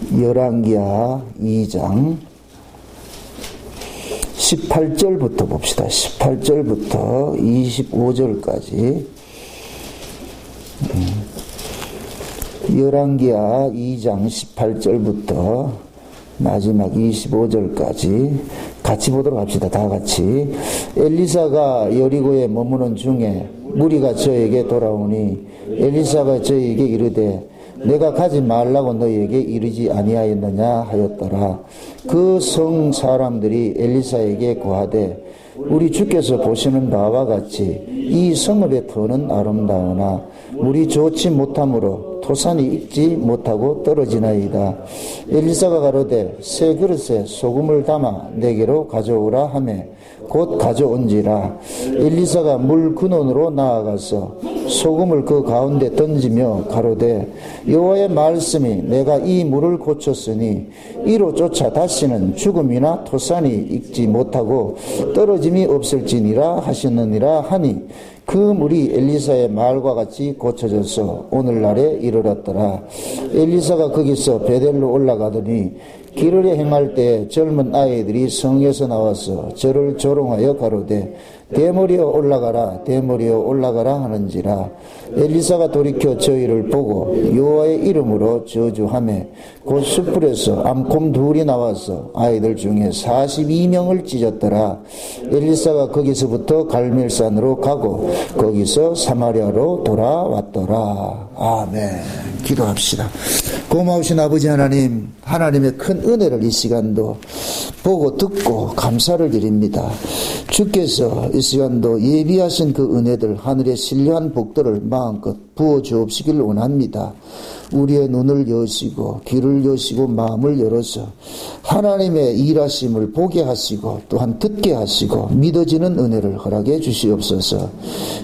열왕기하 2장 18절부터 봅시다. 18절부터 25절까지. 열왕기하 2장 18절부터 마지막 25절까지 같이 보도록 합시다. 다 같이. 엘리사가 여리고에 머무는 중에 무리가 저에게 돌아오니 엘리사가 저에게 이르되 내가 가지 말라고 너희에게 이르지 아니하였느냐 하였더라. 그 성 사람들이 엘리사에게 고하되 우리 주께서 보시는 바와 같이 이 성읍의 터는 아름다우나 물이 좋지 못하므로 토산이 익지 못하고 떨어지나이다. 엘리사가 가로되 새 그릇에 소금을 담아 내게로 가져오라 하매 곧 가져온지라. 엘리사가 물 근원으로 나아가서 소금을 그 가운데 던지며 가로되 여호와의 말씀이 내가 이 물을 고쳤으니 이로 쫓아 다시는 죽음이나 토산이 익지 못하고 떨어짐이 없을지니라 하셨느니라 하니 그 물이 엘리사의 말과 같이 고쳐져서 오늘날에 이르렀더라. 엘리사가 거기서 베델로 올라가더니 길을 행할 때 젊은 아이들이 성에서 나와서 저를 조롱하여 가로되 대머리여 올라가라 대머리여 올라가라 하는지라. 엘리사가 돌이켜 저희를 보고 여호와의 이름으로 저주하매 곧 숯불에서 암곰 둘이 나와서 아이들 중에 42명을 찢었더라. 엘리사가 거기서부터 갈멜산으로 가고 거기서 사마리아로 돌아왔더라. 아멘. 기도합시다. 고마우신 아버지 하나님, 하나님의 큰 은혜를 이 시간도 보고 듣고 감사를 드립니다. 주께서 이 시간도 예비하신 그 은혜들, 하늘의 신령한 복들을 마음껏 부어주옵시길 원합니다. 우리의 눈을 여시고 귀를 여시고 마음을 열어서 하나님의 일하심을 보게 하시고 또한 듣게 하시고 믿어지는 은혜를 허락해 주시옵소서.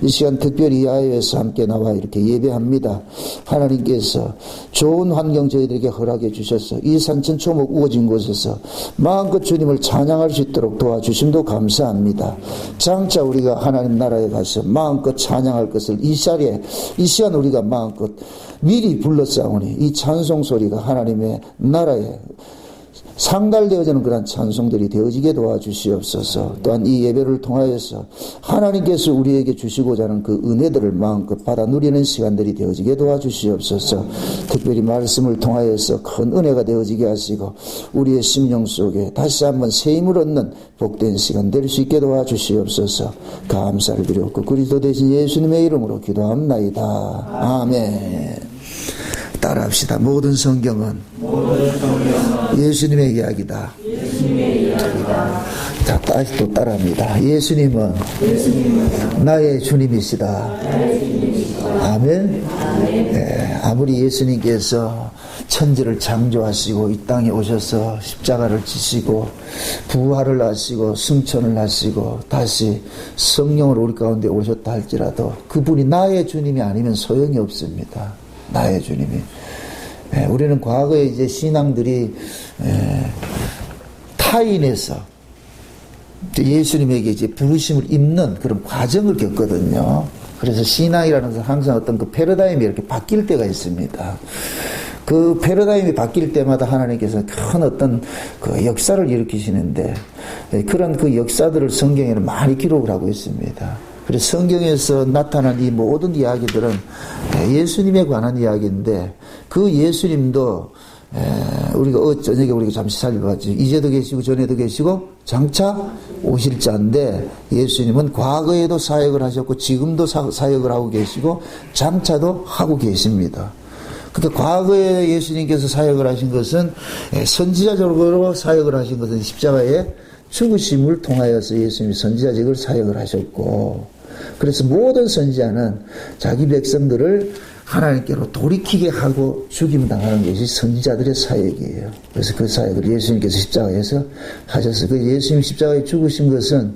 이 시간 특별히 야외에서 함께 나와 이렇게 예배합니다. 하나님께서 좋은 환경 저희들에게 허락해 주셔서 이 산천 초목 우거진 곳에서 마음껏 주님을 찬양할 수 있도록 도와주심도 감사합니다. 장차 우리가 하나님 나라에 가서 마음껏 찬양할 것을 이 자리에 이 시간 우리가 마음껏 미리 불렀사오니 이 찬송 소리가 하나님의 나라에 상달되어지는 그런 찬송들이 되어지게 도와주시옵소서. 또한 이 예배를 통하여서 하나님께서 우리에게 주시고자 하는 그 은혜들을 마음껏 받아 누리는 시간들이 되어지게 도와주시옵소서. 특별히 말씀을 통하여서 큰 은혜가 되어지게 하시고 우리의 심령 속에 다시 한번 새 힘을 얻는 복된 시간 될 수 있게 도와주시옵소서. 감사를 드렸고 그리스도 대신 예수님의 이름으로 기도합나이다. 아멘. 따라합시다. 모든 성경은 예수님의 이야기다. 자, 다시 또 따라합니다. 예수님은 나의 주님이시다. 아멘. 네, 아무리 예수님께서 천지를 창조하시고 이 땅에 오셔서 십자가를 지시고 부활을 하시고 승천을 하시고 다시 성령으로 우리 가운데 오셨다 할지라도 그분이 나의 주님이 아니면 소용이 없습니다. 나의 주님이. 우리는 과거에 이제 신앙들이 타인에서 예수님에게 이제 부르심을 입는 그런 과정을 겪거든요. 그래서 신앙이라는 것은 항상 어떤 그 패러다임이 이렇게 바뀔 때가 있습니다. 그 패러다임이 바뀔 때마다 하나님께서 큰 어떤 그 역사를 일으키시는데 그런 그 역사들을 성경에는 많이 기록을 하고 있습니다. 그래서 성경에서 나타난 이 모든 이야기들은 예수님에 관한 이야기인데 그 예수님도 우리가 저녁에 우리가 잠시 살펴봤죠. 이제도 계시고 전에도 계시고 장차 오실 자인데 예수님은 과거에도 사역을 하셨고 지금도 사역을 하고 계시고 장차도 하고 계십니다. 그러니까 과거에 예수님께서 사역을 하신 것은 선지자적으로 사역을 하신 것은 십자가의 죽으심을 통하여서 예수님이 선지자직을 사역을 하셨고 그래서 모든 선지자는 자기 백성들을 하나님께로 돌이키게 하고 죽임당하는 것이 선지자들의 사역이에요. 그래서 그 사역을 예수님께서 십자가에서 하셨어요. 그 예수님 십자가에 죽으신 것은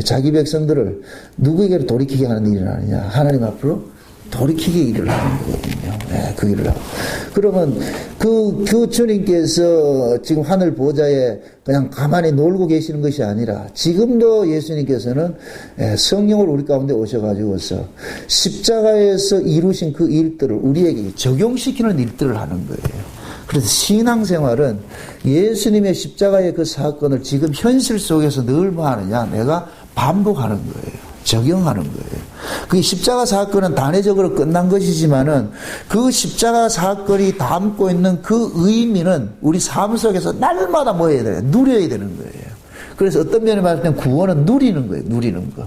자기 백성들을 누구에게로 돌이키게 하는 일은 아니냐. 하나님 앞으로 돌이키게 일을 하는 거거든요. 그 일을 하고. 그러면 그 주님께서 지금 하늘 보좌에 그냥 가만히 놀고 계시는 것이 아니라 지금도 예수님께서는 성령을 우리 가운데 오셔가지고서 십자가에서 이루신 그 일들을 우리에게 적용시키는 일들을 하는 거예요. 그래서 신앙생활은 예수님의 십자가의 그 사건을 지금 현실 속에서 늘 뭐 하느냐? 내가 반복하는 거예요. 적용하는 거예요. 그 십자가 사건은 단회적으로 끝난 것이지만은 그 십자가 사건이 담고 있는 그 의미는 우리 삶 속에서 날마다 뭐 해야 돼요? 누려야 되는 거예요. 그래서 어떤 면에 봤을 땐 구원은 누리는 거예요. 누리는 거.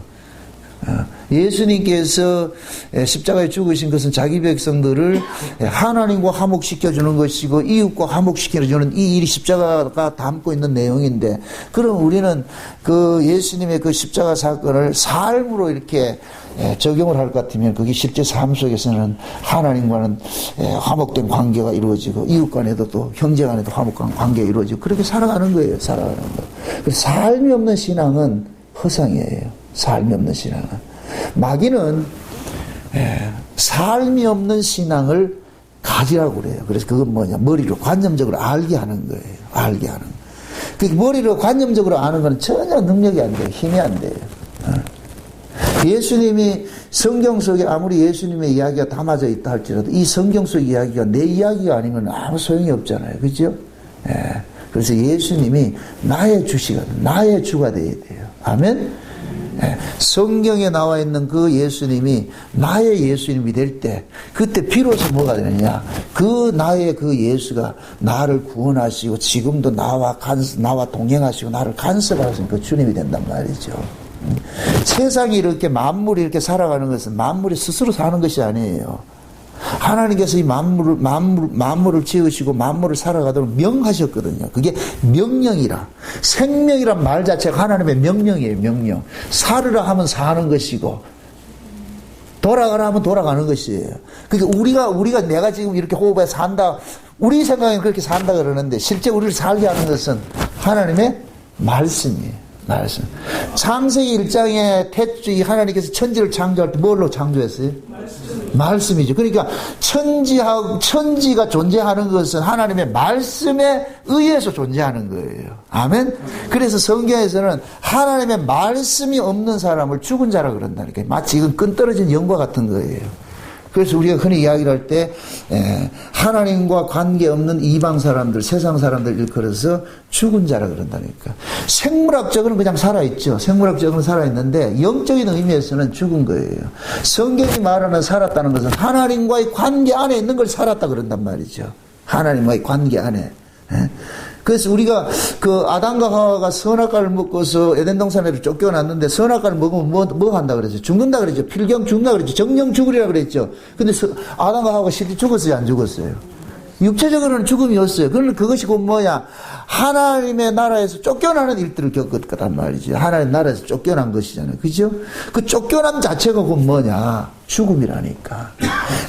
예수님께서 십자가에 죽으신 것은 자기 백성들을 하나님과 화목시켜주는 것이고 이웃과 화목시켜주는 이 일이 십자가가 담고 있는 내용인데, 그럼 우리는 그 예수님의 그 십자가 사건을 삶으로 이렇게 적용을 할 것 같으면 그게 실제 삶 속에서는 하나님과는 화목된 관계가 이루어지고 이웃 간에도 또 형제 간에도 화목한 관계가 이루어지고 그렇게 살아가는 거예요. 살아가는 거. 그래서 삶이 없는 신앙은 허상이에요. 삶이 없는 신앙은. 마귀는 삶이 없는 신앙을 가지라고 그래요. 그래서 그건 뭐냐? 머리로 관념적으로 알게 하는 거예요. 알게 하는. 그 머리로 관념적으로 아는 건 전혀 능력이 안 돼요. 힘이 안 돼요. 예수님이 성경 속에 아무리 예수님의 이야기가 담아져 있다 할지라도 이 성경 속 이야기가 내 이야기가 아니면 아무 소용이 없잖아요. 그죠? 그래서 예수님이 나의 주시가, 나의 주가 되어야 돼요. 아멘? 성경에 나와 있는 그 예수님이 나의 예수님이 될 때, 그때 비로소 뭐가 되느냐? 그 나의 그 예수가 나를 구원하시고 지금도 나와 동행하시고 나를 간섭하시는 그 주님이 된단 말이죠. 세상이 이렇게 만물이 이렇게 살아가는 것은 만물이 스스로 사는 것이 아니에요. 하나님께서 이 만물을 지으시고 만물을 살아가도록 명하셨거든요. 그게 명령이라. 생명이란 말 자체가 하나님의 명령이에요. 명령. 살으라 하면 사는 것이고 돌아가라 하면 돌아가는 것이에요. 그러니까 우리가 내가 지금 이렇게 호흡에 산다, 우리 생각에는 그렇게 산다 그러는데 실제 우리를 살게 하는 것은 하나님의 말씀이에요. 말씀. 창세기 1장에 하나님께서 천지를 창조할 때 뭘로 창조했어요? 말씀이죠. 그러니까 천지가 존재하는 것은 하나님의 말씀에 의해서 존재하는 거예요. 아멘? 그래서 성경에서는 하나님의 말씀이 없는 사람을 죽은 자라 그런다니까요. 마치 이건 끈떨어진 영과 같은 거예요. 그래서 우리가 흔히 이야기를 할 때 하나님과 관계없는 이방 사람들, 세상 사람들 일컬어서 죽은 자라 그런다니까. 생물학적으로는 그냥 살아있죠. 생물학적으로는 살아있는데 영적인 의미에서는 죽은 거예요. 성경이 말하는 살았다는 것은 하나님과의 관계 안에 있는 걸 살았다 그런단 말이죠. 하나님과의 관계 안에. 그래서 우리가 그 아담과 하와가 선악과를 먹고서 에덴 동산에서 쫓겨났는데 선악과를 먹으면 뭐 한다 그랬죠? 죽는다 그랬죠. 필경 죽는다 그랬죠. 정령 죽으리라 그랬죠. 근데 아담과 하와가 실제 죽었어요? 안 죽었어요? 육체적으로는 죽음이었어요. 그러나 그것이 곧 뭐야? 하나님의 나라에서 쫓겨나는 일들을 겪었단 말이죠. 하나님 나라에서 쫓겨난 것이잖아요. 그죠? 그 쫓겨남 자체가 곧 뭐냐? 죽음이라니까.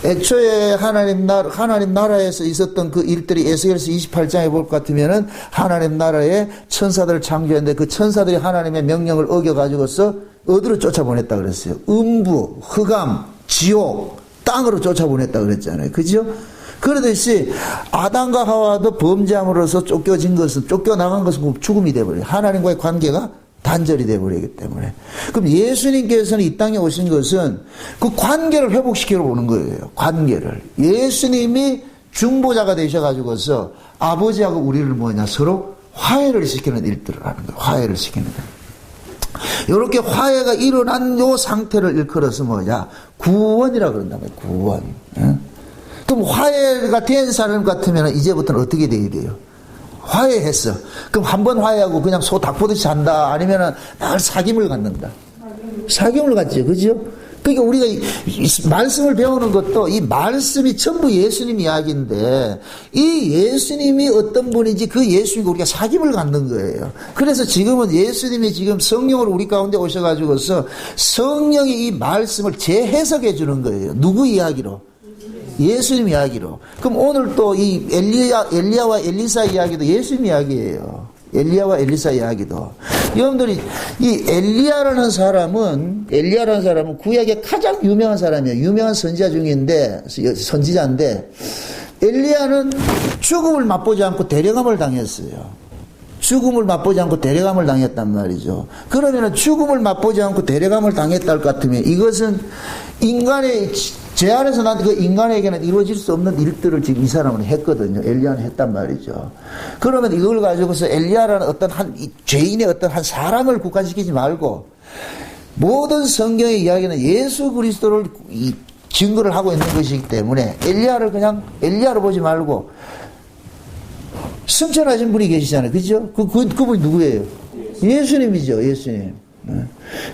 애초에 하나님 나라에서 있었던 그 일들이 에스겔서 28장에 볼 것 같으면은 하나님 나라에 천사들을 창조했는데 그 천사들이 하나님의 명령을 어겨가지고서 어디로 쫓아보냈다 그랬어요? 음부, 흑암, 지옥, 땅으로 쫓아보냈다 그랬잖아요. 그죠? 그러듯이 아담과 하와도 범죄함으로써 쫓겨나간 것은 죽음이 되어버려요. 하나님과의 관계가 단절이 되어버리기 때문에. 그럼 예수님께서는 이 땅에 오신 것은 그 관계를 회복시키러 오는 거예요. 관계를. 예수님이 중보자가 되셔가지고서 아버지하고 우리를 서로 화해를 시키는 일들을 하는 거예요. 화해를 시키는 거예요. 이렇게 화해가 일어난 요 상태를 일컬어서 구원이라 그런단 말이에요. 구원. 그럼 화해가 된 사람 같으면 이제부터는 어떻게 돼야 돼요? 화해했어. 그럼 한 번 화해하고 그냥 소 닭 보듯이 산다? 아니면은 날 사귐을 갖는다? 사귐을 갖죠. 그죠? 그러니까 우리가 이 말씀을 배우는 것도 이 말씀이 전부 예수님 이야기인데 이 예수님이 어떤 분인지 그 예수님과 우리가 사귐을 갖는 거예요. 그래서 지금은 예수님이 지금 성령으로 우리 가운데 오셔가지고서 성령이 이 말씀을 재해석해 주는 거예요. 누구 이야기로? 예수님 이야기로. 그럼 오늘 또 이 엘리야와 엘리사 이야기도 예수님 이야기예요. 엘리야와 엘리사 이야기도. 여러분들이 이 엘리야라는 사람은 구약의 가장 유명한 사람이에요. 유명한 선지자인데 엘리야는 죽음을 맛보지 않고 데려감을 당했어요. 죽음을 맛보지 않고 데려감을 당했단 말이죠. 그러면 죽음을 맛보지 않고 데려감을 당했다 할 것 같으면 이것은 인간의 제 안에서 난 그 인간에게는 이루어질 수 없는 일들을 지금 이 사람은 했거든요. 엘리야는 했단 말이죠. 그러면 이걸 가지고서 엘리야라는 어떤 죄인의 어떤 한 사람을 국한시키지 말고 모든 성경의 이야기는 예수 그리스도를 증거를 하고 있는 것이기 때문에 엘리야를 그냥 엘리야로 보지 말고 승천하신 분이 계시잖아요. 그죠? 그분이 누구예요? 예수님이죠. 예수님.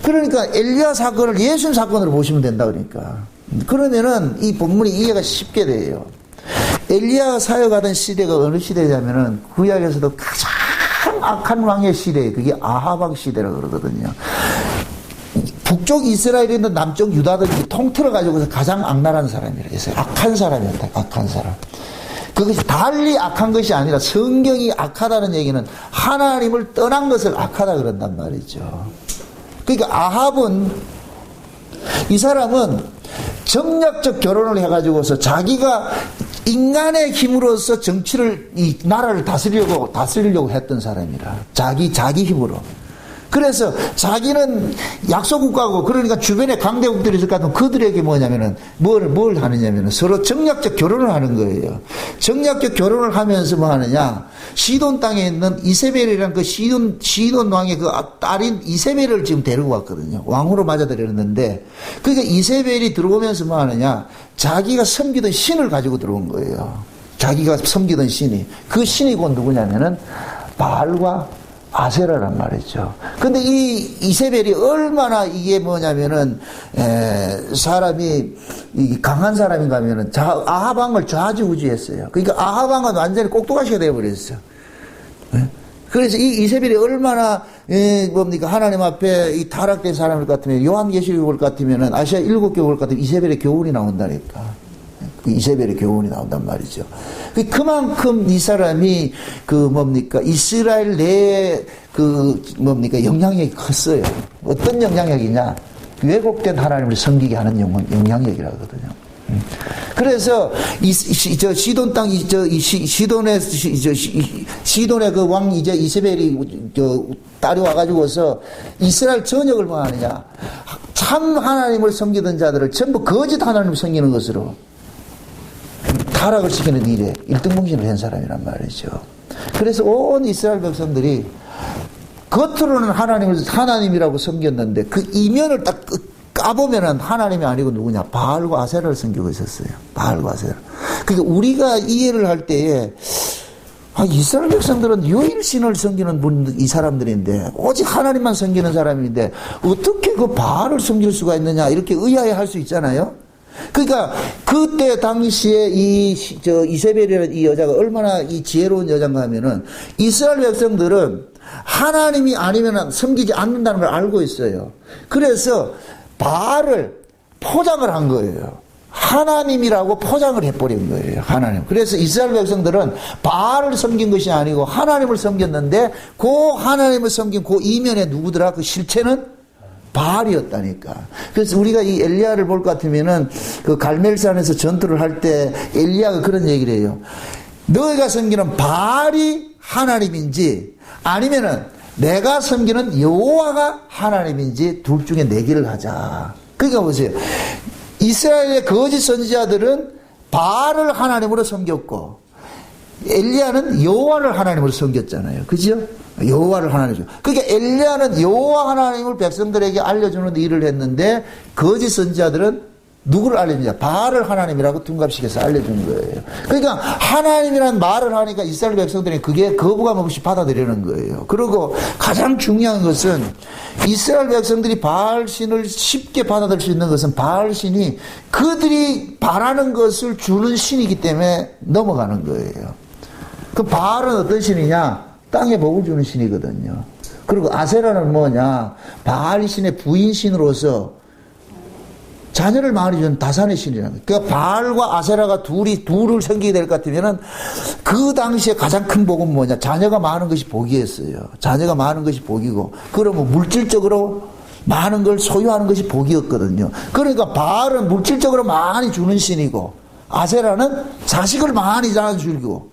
그러니까 엘리야 사건을 예수님 사건으로 보시면 된다 그러니까. 그러면은 이 본문이 이해가 쉽게 돼요. 엘리야가 사역하던 시대가 어느 시대냐면은 구약에서도 가장 악한 왕의 시대, 그게 아합 시대라고 그러거든요. 북쪽 이스라엘이든 남쪽 유다든 통틀어 가지고서 가장 악랄한 사람이라 했어요. 악한 사람이었다. 악한 사람. 그것이 달리 악한 것이 아니라 성경이 악하다는 얘기는 하나님을 떠난 것을 악하다 그런단 말이죠. 그러니까 아합은, 이 사람은 정략적 결혼을 해가지고서 자기가 인간의 힘으로서 정치를, 이 나라를 다스리려고 했던 사람이라. 자기 힘으로. 그래서 자기는 약소국가고, 그러니까 주변에 강대국들이 있을 것 같으면 그들에게 뭐냐면은 뭘 하느냐면은 서로 정략적 결혼을 하는 거예요. 정략적 결혼을 하면서 뭐 하느냐, 시돈 땅에 있는 이세벨이라는 그 시돈 왕의 그 딸인 이세벨을 지금 데리고 왔거든요. 왕으로 맞아들였는데, 그러니까 이세벨이 들어오면서 뭐 하느냐, 자기가 섬기던 신을 가지고 들어온 거예요. 자기가 섬기던 신이. 그 신이 곧 누구냐면은 바알과 아세라란 말이죠. 근데 이 이세벨이 얼마나 이게 뭐냐면은, 사람이, 강한 사람인가 하면은, 아하방을 좌지우지했어요. 그러니까 아하방은 완전히 꼭두가시가 되어버렸어요. 그래서 이 이세벨이 얼마나, 하나님 앞에 이 타락된 사람일 것 같으면, 요한계시록 같으면은, 아시아 7교hội 같으면 이세벨의 교훈이 나온다니까. 이세벨의 교훈이 나온단 말이죠. 그만큼 이 사람이 이스라엘 내에 영향력이 컸어요. 어떤 영향력이냐? 왜곡된 하나님을 섬기게 하는 영향력이라 하거든요. 그래서 시돈 땅 시돈의 그 왕 이세벨이 딸이 와가지고서 이스라엘 전역을 뭐 하느냐? 참 하나님을 섬기던 자들을 전부 거짓 하나님을 섬기는 것으로 타락을 시키는 일에 일등봉신을 한 사람이란 말이죠. 그래서 온 이스라엘 백성들이 겉으로는 하나님이라고 섬겼는데 그 이면을 딱 까보면은 하나님이 아니고 누구냐? 바알과 아세라를 섬기고 있었어요. 바알과 아세라. 그러니까 우리가 이해를 할 때에 이스라엘 백성들은 유일신을 섬기는 이 사람들인데 오직 하나님만 섬기는 사람인데 어떻게 그 바알을 섬길 수가 있느냐 이렇게 의아해 할 수 있잖아요. 그러니까 그때 당시에 이세벨이라는 이 여자가 얼마나 이 지혜로운 여자인가 하면은 이스라엘 백성들은 하나님이 아니면 섬기지 않는다는 걸 알고 있어요. 그래서 바알을 포장을 한 거예요. 하나님이라고 포장을 해버린 거예요. 하나님. 그래서 이스라엘 백성들은 바알을 섬긴 것이 아니고 하나님을 섬겼는데 그 하나님을 섬긴 그 이면에 누구더라? 그 실체는 바알이었다니까. 그래서 우리가 이 엘리야를 볼 것 같으면은 그 갈멜산에서 전투를 할 때 엘리야가 그런 얘기를 해요. 너희가 섬기는 바알이 하나님인지 아니면은 내가 섬기는 여호와가 하나님인지 둘 중에 내기를 하자. 그러니까 보세요. 이스라엘의 거짓 선지자들은 바알을 하나님으로 섬겼고 엘리야는 여호와를 하나님으로 섬겼잖아요. 그죠? 여호와를 하나님으로. 그러니까 엘리야는 여호와 하나님을 백성들에게 알려주는 일을 했는데 거짓 선지자들은 누구를 알려주냐? 바알을 하나님이라고 둔갑시켜서 알려준 거예요. 그러니까 하나님이란 말을 하니까 이스라엘 백성들이 그게 거부감 없이 받아들이는 거예요. 그리고 가장 중요한 것은 이스라엘 백성들이 바알 신을 쉽게 받아들일 수 있는 것은 바알 신이 그들이 바라는 것을 주는 신이기 때문에 넘어가는 거예요. 그 바알은 어떤 신이냐? 땅에 복을 주는 신이거든요. 그리고 아세라는 뭐냐? 바알 신의 부인신으로서 자녀를 많이 주는 다산의 신이라는 거예요. 그러니까 바알과 아세라가 둘을 섬기게 될 것 같으면은 그 당시에 가장 큰 복은 뭐냐? 자녀가 많은 것이 복이었어요. 자녀가 많은 것이 복이고, 그러면 물질적으로 많은 걸 소유하는 것이 복이었거든요. 그러니까 바알은 물질적으로 많이 주는 신이고, 아세라는 자식을 많이 낳아주고,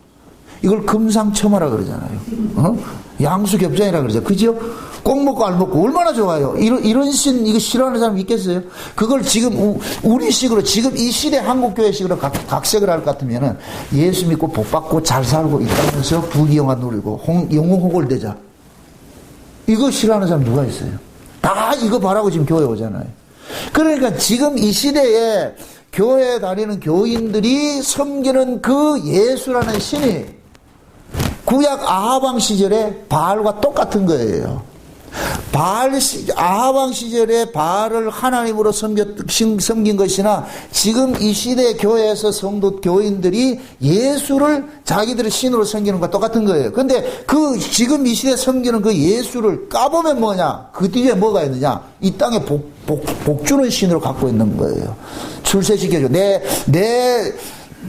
이걸 금상첨화라 그러잖아요. 양수겹장이라 그러죠. 그죠? 꼭 먹고 알 먹고 얼마나 좋아요. 이런 신 이거 싫어하는 사람 있겠어요? 그걸 지금 우리식으로 지금 이 시대 한국교회식으로 각색을 할 것 같으면은 예수 믿고 복 받고 잘 살고 있다면서 부귀영화 누리고 영웅호골대자. 이거 싫어하는 사람 누가 있어요? 다 이거 바라고 지금 교회 오잖아요. 그러니까 지금 이 시대에 교회에 다니는 교인들이 섬기는 그 예수라는 신이 구약 아하방 시절에 바알과 똑같은 거예요. 아하방 시절에 바알을 하나님으로 섬긴 것이나 지금 이 시대 교회에서 성도 교인들이 예수를 자기들의 신으로 섬기는 것과 똑같은 거예요. 근데 지금 이 시대에 섬기는 그 예수를 까보면 뭐냐? 그 뒤에 뭐가 있느냐? 이 땅에 복 주는 신으로 갖고 있는 거예요. 출세시켜줘.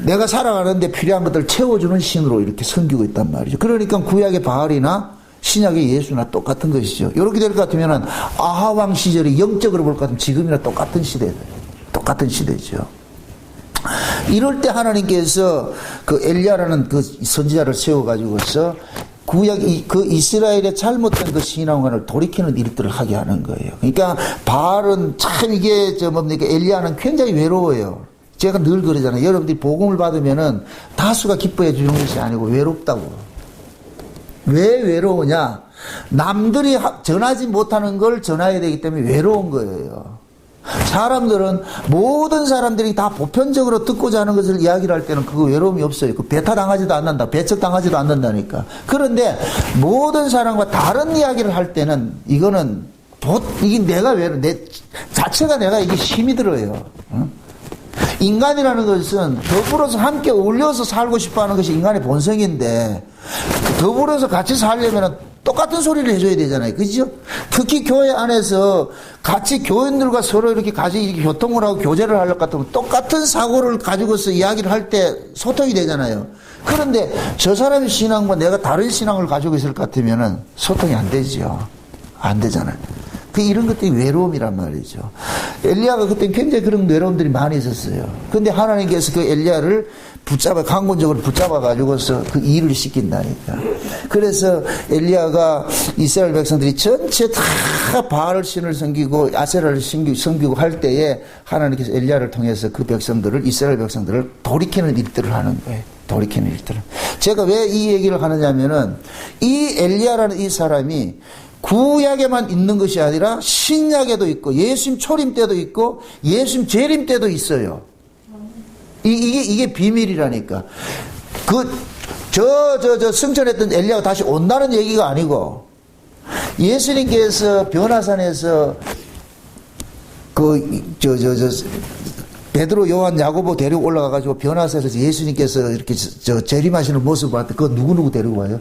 내가 살아가는데 필요한 것들을 채워주는 신으로 이렇게 섬기고 있단 말이죠. 그러니까 구약의 바알이나 신약의 예수나 똑같은 것이죠. 이렇게 될 것 같으면은 아하왕 시절이 영적으로 볼 것 같으면 지금이나 똑같은 시대죠. 이럴 때 하나님께서 그 엘리야라는 그 선지자를 세워가지고서 구약 그 이스라엘의 잘못된 그 신앙관을 돌이키는 일들을 하게 하는 거예요. 그러니까 바알은 참 이게 엘리야는 굉장히 외로워요. 제가 늘 그러잖아요. 여러분들이 복음을 받으면은 다수가 기뻐해 주는 것이 아니고 외롭다고. 왜 외로우냐? 남들이 전하지 못하는 걸 전해야 되기 때문에 외로운 거예요. 모든 사람들이 다 보편적으로 듣고자 하는 것을 이야기를 할 때는 그거 외로움이 없어요. 그 배타당하지도 않는다. 배척당하지도 않는다니까. 그런데 모든 사람과 다른 이야기를 할 때는 이게 자체가 내가 이게 힘이 들어요. 인간이라는 것은 더불어서 함께 어울려서 살고 싶어 하는 것이 인간의 본성인데, 더불어서 같이 살려면 똑같은 소리를 해줘야 되잖아요. 그죠? 특히 교회 안에서 같이 교인들과 서로 이렇게 교통을 하고 교제를 하려고 같으면 똑같은 사고를 가지고서 이야기를 할 때 소통이 되잖아요. 그런데 저 사람의 신앙과 내가 다른 신앙을 가지고 있을 것 같으면 소통이 안 되죠. 안 되잖아요. 이런 것들이 외로움이란 말이죠. 엘리야가 그때 굉장히 그런 외로움들이 많이 있었어요. 근데 하나님께서 그 엘리야를 강권적으로 붙잡아가지고서 그 일을 시킨다니까. 그래서 엘리야가 이스라엘 백성들이 전체 다 바알 신을 섬기고 아세라를 섬기고 할 때에 하나님께서 엘리야를 통해서 그 백성들을, 이스라엘 백성들을 돌이키는 일들을 하는 거예요. 돌이키는 일들을. 제가 왜 이 얘기를 하느냐면은 이 엘리야라는 이 사람이 구약에만 있는 것이 아니라 신약에도 있고 예수님 초림 때도 있고 예수님 재림 때도 있어요. 이게 비밀이라니까. 승천했던 엘리야가 다시 온다는 얘기가 아니고, 예수님께서 변화산에서 베드로, 요한, 야고보 데리고 올라가가지고 변화산에서 예수님께서 이렇게 재림하시는 모습을 봤을 때 그거 누구 데리고 와요?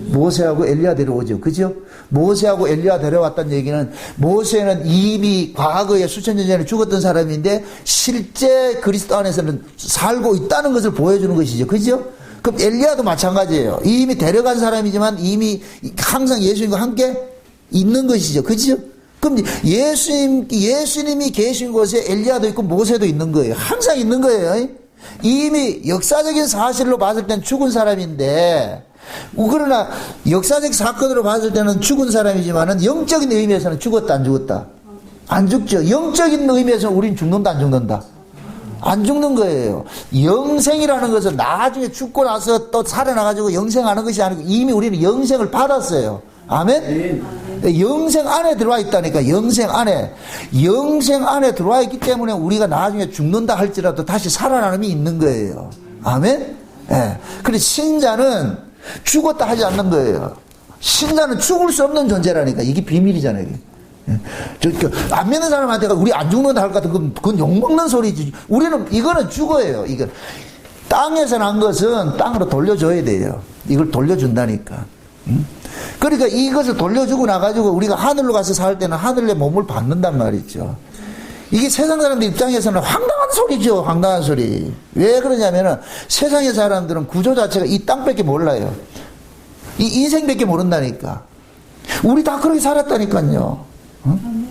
모세하고 엘리야 데려오죠. 그죠? 모세하고 엘리야 데려왔다는 얘기는, 모세는 이미 과거에 수천 년 전에 죽었던 사람인데 실제 그리스도 안에서는 살고 있다는 것을 보여주는 것이죠. 그죠? 그럼 엘리야도 마찬가지예요. 이미 데려간 사람이지만 이미 항상 예수님과 함께 있는 것이죠. 그죠? 그럼 예수님이 계신 곳에 엘리야도 있고 모세도 있는 거예요. 항상 있는 거예요. 이미 역사적인 사실로 봤을 땐 죽은 사람인데, 그러나 역사적 사건으로 봤을 때는 죽은 사람이지만은 영적인 의미에서는 죽었다 안 죽었다? 안 죽죠. 영적인 의미에서는 우린 죽는다 안 죽는다? 안 죽는 거예요. 영생이라는 것은 나중에 죽고 나서 또 살아나가지고 영생하는 것이 아니고 이미 우리는 영생을 받았어요. 아멘? 영생 안에 들어와 있다니까. 영생 안에 들어와 있기 때문에 우리가 나중에 죽는다 할지라도 다시 살아남이 있는 거예요. 아멘? 예. 그런데 신자는 죽었다 하지 않는 거예요. 신자는 죽을 수 없는 존재라니까. 이게 비밀이잖아요. 안 믿는 사람한테가 우리 안 죽는다 할 것 같은 그건 욕먹는 소리지. 이거는 죽어요. 땅에서 난 것은 땅으로 돌려줘야 돼요. 이걸 돌려준다니까. 그러니까 이것을 돌려주고 나가지고 우리가 하늘로 가서 살 때는 하늘의 몸을 받는단 말이죠. 이게 세상 사람들 입장에서는 황당한 소리죠. 황당한 소리. 왜 그러냐면은 세상의 사람들은 구조 자체가 이 땅밖에 몰라요. 이 인생밖에 모른다니까. 우리 다 그렇게 살았다니까요.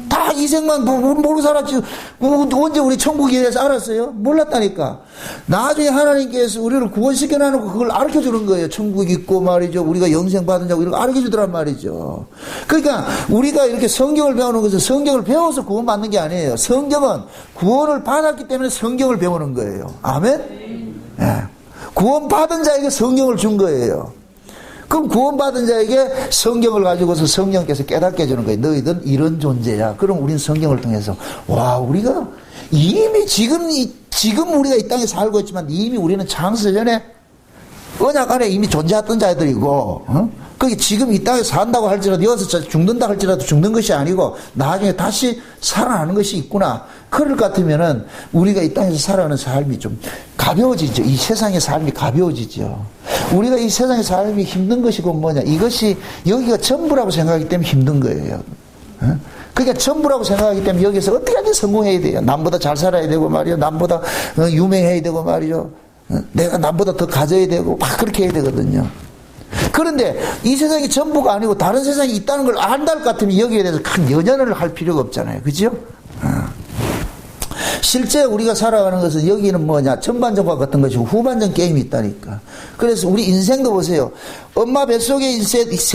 다 이생만 모르고 살았지. 언제 우리 천국에 대해서 알았어요? 몰랐다니까. 나중에 하나님께서 우리를 구원시켜놔놓고 그걸 가르쳐주는 거예요. 천국 있고 말이죠. 우리가 영생 받은 자고 이런 거 가르쳐주더란 말이죠. 그러니까 우리가 이렇게 성경을 배우는 것은 성경을 배워서 구원받는 게 아니에요. 성경은 구원을 받았기 때문에 성경을 배우는 거예요. 아멘? 네. 구원받은 자에게 성경을 준 거예요. 그럼 구원받은 자에게 성경을 가지고서 성령께서 깨닫게 해주는 거예요. 너희들은 이런 존재야. 그럼 우리는 성경을 통해서 와, 우리가 이미 지금 우리가 이 땅에 살고 있지만 이미 우리는 창세 전에 언약 안에 이미 존재했던 자들이고, 그게 지금 이 땅에 산다고 할지라도 여기서 죽는다 할지라도 죽는 것이 아니고 나중에 다시 살아나는 것이 있구나. 그럴 것 같으면은 우리가 이 땅에서 살아가는 삶이 좀 가벼워지죠. 이 세상의 삶이 가벼워지죠. 우리가 이 세상의 삶이 힘든 것이고 뭐냐, 이것이 여기가 전부라고 생각하기 때문에 힘든 거예요. 그러니까 전부라고 생각하기 때문에 여기서 어떻게 하든 성공해야 돼요. 남보다 잘 살아야 되고 말이요, 남보다 유명해야 되고 말이죠, 내가 남보다 더 가져야 되고 막 그렇게 해야 되거든요. 그런데 이 세상이 전부가 아니고 다른 세상이 있다는 걸 안다 할 것 같으면 여기에 대해서 큰 연연을 할 필요가 없잖아요. 그죠? 실제 우리가 살아가는 것은 여기는 뭐냐, 전반전과 같은 것이고 후반전 게임이 있다니까. 그래서 우리 인생도 보세요. 엄마 뱃속에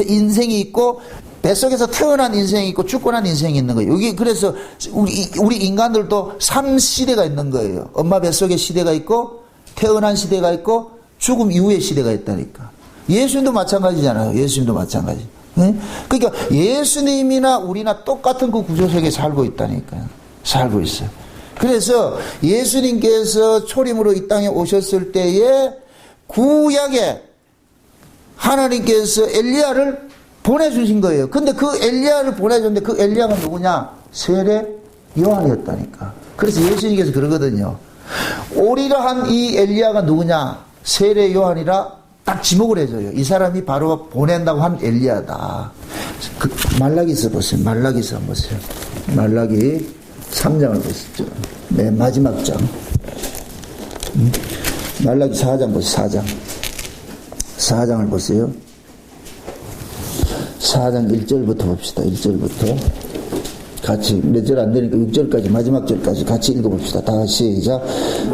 인생이 있고 뱃속에서 태어난 인생이 있고 죽고 난 인생이 있는 거예요. 여기 그래서 우리 인간들도 3시대가 있는 거예요. 엄마 뱃속에 시대가 있고 태어난 시대가 있고 죽음 이후의 시대가 있다니까. 예수님도 마찬가지잖아요. 예수님도 마찬가지. 네? 그러니까 예수님이나 우리나 똑같은 그 구조 속에 살고 있다니까요. 살고 있어요. 그래서 예수님께서 초림으로 이 땅에 오셨을 때에 구약에 하나님께서 엘리야를 보내주신 거예요. 근데 그 엘리야를 보내줬는데 그 엘리야가 누구냐? 세례 요한이었다니까. 그래서 예수님께서 그러거든요. 오리라 한 이 엘리야가 누구냐? 세례 요한이라 딱 지목을 해줘요. 이 사람이 바로 보낸다고 한 엘리야다. 말라기서 보세요. 말라기서 한번 보세요. 말라기 3장을 보시죠. 맨 마지막 장. 말라기 4장 보세요. 4장. 4장을 보세요. 4장 1절부터 봅시다. 1절부터. 같이 몇 절 안 되니까 6절까지 마지막 절까지 같이 읽어봅시다. 다 같이 시작.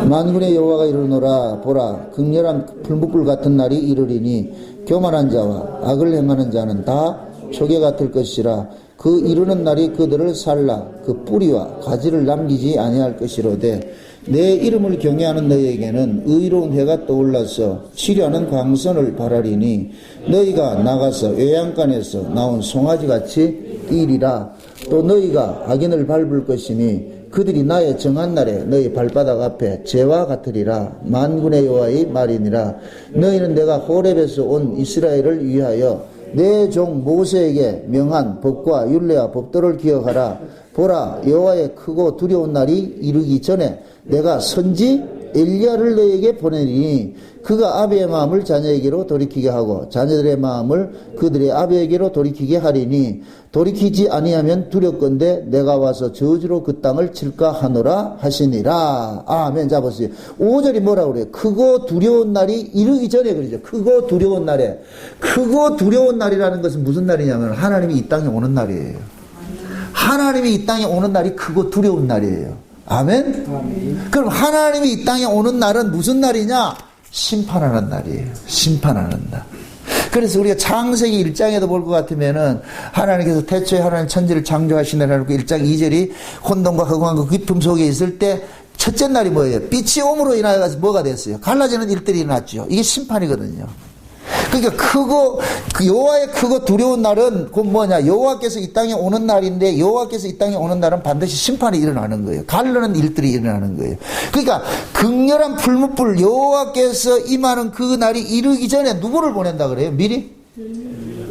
만군의 여호와가 이르노라. 보라, 극렬한 풀무불 같은 날이 이르리니 교만한 자와 악을 행하는 자는 다 초계 같을 것이라. 그 이르는 날이 그들을 살라 그 뿌리와 가지를 남기지 아니할 것이로되 내 이름을 경외하는 너희에게는 의로운 해가 떠올라서 치료하는 광선을 발하리니 너희가 나가서 외양간에서 나온 송아지같이 뛰리라. 또 너희가 악인을 밟을 것이니 그들이 나의 정한 날에 너희 발바닥 앞에 재와 같으리라. 만군의 여호와의 말이니라. 너희는 내가 호렙에서 온 이스라엘을 위하여 내 종 모세에게 명한 법과 율례와 법도를 기억하라. 보라, 여호와의 크고 두려운 날이 이르기 전에 내가 선지 엘리야를 너에게 보내리니 그가 아비의 마음을 자녀에게로 돌이키게 하고 자녀들의 마음을 그들의 아비에게로 돌이키게 하리니 돌이키지 아니하면 두렵건대 내가 와서 저주로 그 땅을 칠까 하노라 하시니라. 아멘. 자 보세요. 5절이 뭐라고 그래요? 크고 두려운 날이 이르기 전에 그러죠. 크고 두려운 날에. 크고 두려운 날이라는 것은 무슨 날이냐면 하나님이 이 땅에 오는 날이에요. 하나님이 이 땅에 오는 날이 크고 두려운 날이에요. 아멘? 아멘. 그럼 하나님이 이 땅에 오는 날은 무슨 날이냐? 심판하는 날이에요. 심판하는 날. 그래서 우리가 창세기 1장에도 볼 것 같으면은 하나님께서 태초에 하나님 천지를 창조하시느라고 1장 2절이 혼돈과 허공과 깊음 속에 있을 때 첫째 날이 뭐예요? 빛이 옴으로 인하여 뭐가 됐어요? 갈라지는 일들이 일어났죠. 이게 심판이거든요. 그러니까 크고 여호와의 크고 두려운 날은 곧 뭐냐? 여호와께서 이 땅에 오는 날인데 여호와께서 이 땅에 오는 날은 반드시 심판이 일어나는 거예요. 가르는 일들이 일어나는 거예요. 그러니까 극렬한 풀무불 여호와께서 임하는 그 날이 이르기 전에 누구를 보낸다 그래요? 미리?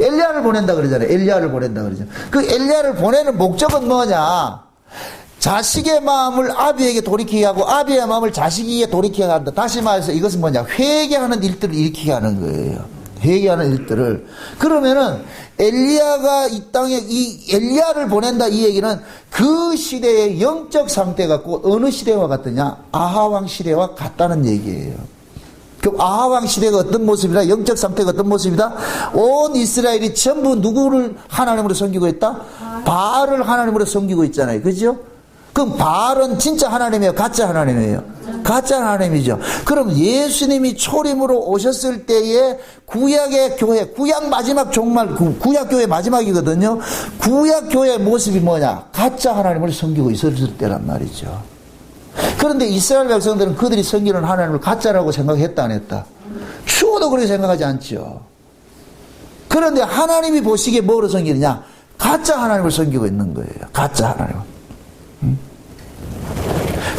엘리야를 보낸다 그러잖아요. 엘리야를 보낸다 그러잖아요. 그 엘리야를 보내는 목적은 뭐냐? 자식의 마음을 아비에게 돌이키게 하고 아비의 마음을 자식에게 돌이키게 한다. 다시 말해서 이것은 뭐냐? 회개하는 일들을 일으키게 하는 거예요. 회개하는 일들을. 그러면은 엘리야가 이 땅에 이 엘리야를 보낸다 이 얘기는 그 시대의 영적 상태가 꼭 어느 시대와 같느냐? 아하왕 시대와 같다는 얘기예요. 그럼 아하방 시대가 어떤 모습이다? 영적 상태가 어떤 모습이다? 온 이스라엘이 전부 누구를 하나님으로 섬기고 있다? 바알을 하나님으로 섬기고 있잖아요. 그죠? 그럼 바알은 진짜 하나님이에요? 가짜 하나님이에요? 가짜 하나님이죠. 그럼 예수님이 초림으로 오셨을 때에 구약의 교회, 구약 마지막 종말, 구약 교회 마지막이거든요. 구약 교회의 모습이 뭐냐? 가짜 하나님을 섬기고 있었을 때란 말이죠. 그런데 이스라엘 백성들은 그들이 섬기는 하나님을 가짜라고 생각했다 안 했다? 추워도 그렇게 생각하지 않죠. 그런데 하나님이 보시기에 뭐로 섬기느냐? 가짜 하나님을 섬기고 있는 거예요. 가짜 하나님.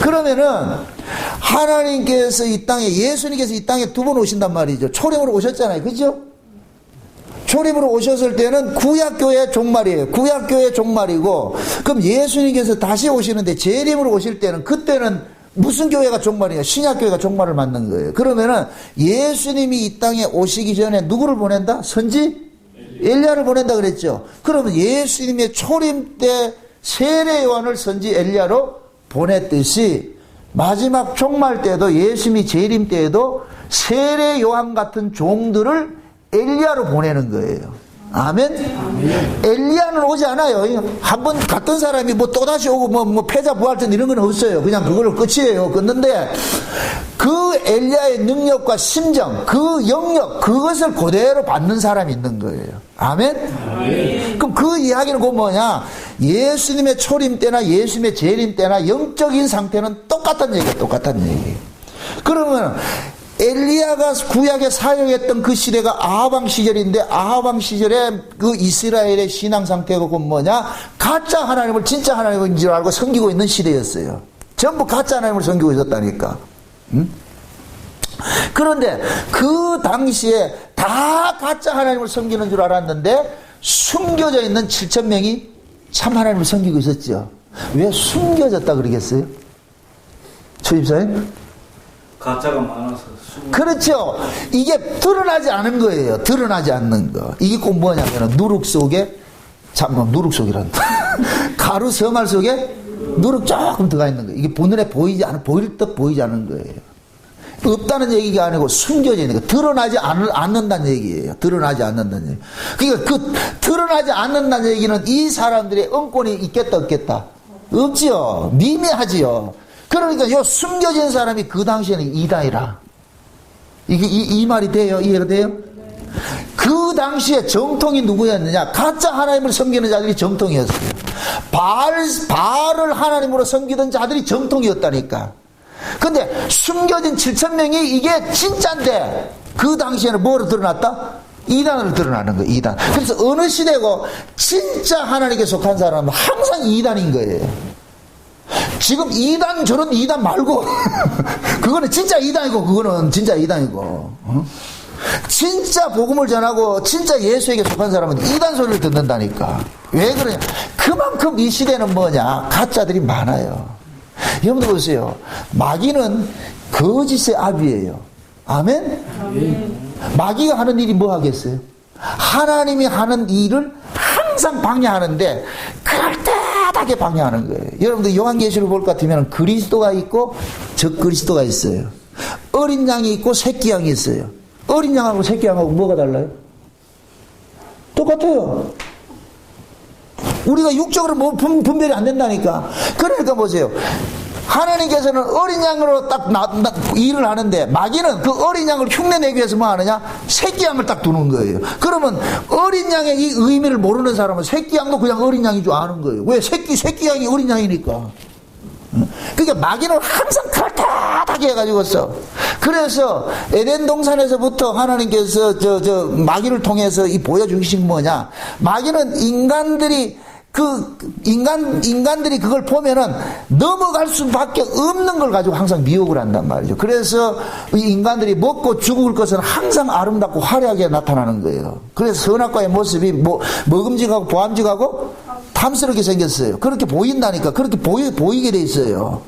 그러면은 하나님께서 이 땅에, 예수님께서 이 땅에 두 번 오신단 말이죠. 초림으로 오셨잖아요. 그죠? 초림으로 오셨을 때는 구약교회 종말이에요. 구약교회 종말이고, 그럼 예수님께서 다시 오시는데 재림으로 오실 때는, 그때는 무슨 교회가 종말이에요? 신약교회가 종말을 맞는 거예요. 그러면은 예수님이 이 땅에 오시기 전에 누구를 보낸다? 선지? 엘리야를 보낸다 그랬죠. 그러면 예수님의 초림 때 세례 요한을 선지 엘리야로 보냈듯이 마지막 종말 때도, 예수님이 재림 때에도 세례 요한 같은 종들을 엘리야로 보내는 거예요. 아멘? 엘리야는 오지 않아요. 한번 갔던 사람이 뭐 또다시 오고 패자 부활전 이런 건 없어요. 그냥 그걸로 끝이에요. 끝는데 그 엘리야의 능력과 심정, 그 영역, 그것을 그대로 받는 사람이 있는 거예요. 아멘? 그럼 그 이야기는 그 뭐냐? 예수님의 초림 때나 예수님의 재림 때나 영적인 상태는 똑같은 얘기예요. 똑같은 얘기. 그러면 엘리야가 구약에 사용했던 그 시대가 아하방 시절인데, 아하방 시절에 그 이스라엘의 신앙 상태가 그 뭐냐? 가짜 하나님을 진짜 하나님인 줄 알고 섬기고 있는 시대였어요. 전부 가짜 하나님을 섬기고 있었다니까. 그런데 그 당시에 다 가짜 하나님을 섬기는 줄 알았는데 숨겨져 있는 7,000명이 참 하나님을 섬기고 있었죠. 왜 숨겨졌다 그러겠어요? 초집사님? 가짜가 많아서. 그렇죠. 이게 드러나지 않은 거예요. 드러나지 않는 거. 이게 꼭 뭐냐면 누룩 속에, 잠깐 누룩 속이란다. 가루 서말 속에 누룩 조금 들어가 있는 거예요. 이게 본눈에 보이지 않은, 보일 듯 보이지 않는 거예요. 없다는 얘기가 아니고 숨겨져 있는 거. 드러나지 않는다는 얘기예요. 드러나지 않는다는 얘기. 그러니까 그 드러나지 않는다는 얘기는 이 사람들의 은권이 있겠다 없겠다? 없지요. 미미하지요. 그러니까 요 숨겨진 사람이 그 당시에는 이단이라. 이게 이 말이 돼요? 이해가 돼요? 그 당시에 정통이 누구였느냐? 가짜 하나님을 섬기는 자들이 정통이었어요. 바알을 하나님으로 섬기던 자들이 정통이었다니까. 근데 숨겨진 7,000명이 이게 진짜인데 그 당시에는 뭐로 드러났다? 이단으로 드러나는 거예요. 이단. 그래서 어느 시대고 진짜 하나님께 속한 사람은 항상 이단인 거예요. 지금 이단 저런 이단 말고 그거는 진짜 이단이고, 그거는 진짜 이단이고, 진짜 복음을 전하고 진짜 예수에게 속한 사람은 이단 소리를 듣는다니까. 왜 그러냐? 그만큼 이 시대는 뭐냐? 가짜들이 많아요. 여러분들 보세요. 마귀는 거짓의 아비예요. 아멘? 마귀가 하는 일이 뭐 하겠어요? 하나님이 하는 일을 항상 방해하는데 그럴듯하게 방해하는 거예요. 여러분들 요한계시록 볼 것 같으면 그리스도가 있고 적그리스도가 있어요. 어린 양이 있고 새끼 양이 있어요. 어린 양하고 새끼 양하고 뭐가 달라요? 똑같아요. 우리가 육적으로 뭐 분별이 안 된다니까. 그러니까 보세요. 하나님께서는 어린 양으로 딱 일을 하는데 마귀는 그 어린 양을 흉내내기 위해서 뭐 하느냐? 새끼 양을 딱 두는 거예요. 그러면 어린 양의 이 의미를 모르는 사람은 새끼 양도 그냥 어린 양인 줄 아는 거예요. 왜? 새끼 양이 어린 양이니까. 그러니까 마귀는 항상 그럴듯하게 해가지고 있어. 그래서 에덴 동산에서부터 하나님께서 마귀를 통해서 이 보여주신 뭐냐? 마귀는 인간들이 그걸 보면은 넘어갈 수밖에 없는 걸 가지고 항상 미혹을 한단 말이죠. 그래서 이 인간들이 먹고 죽을 것은 항상 아름답고 화려하게 나타나는 거예요. 그래서 선악과의 모습이 먹음직하고 보암직하고 탐스럽게 생겼어요. 그렇게 보인다니까. 그렇게 보이게 돼 있어요.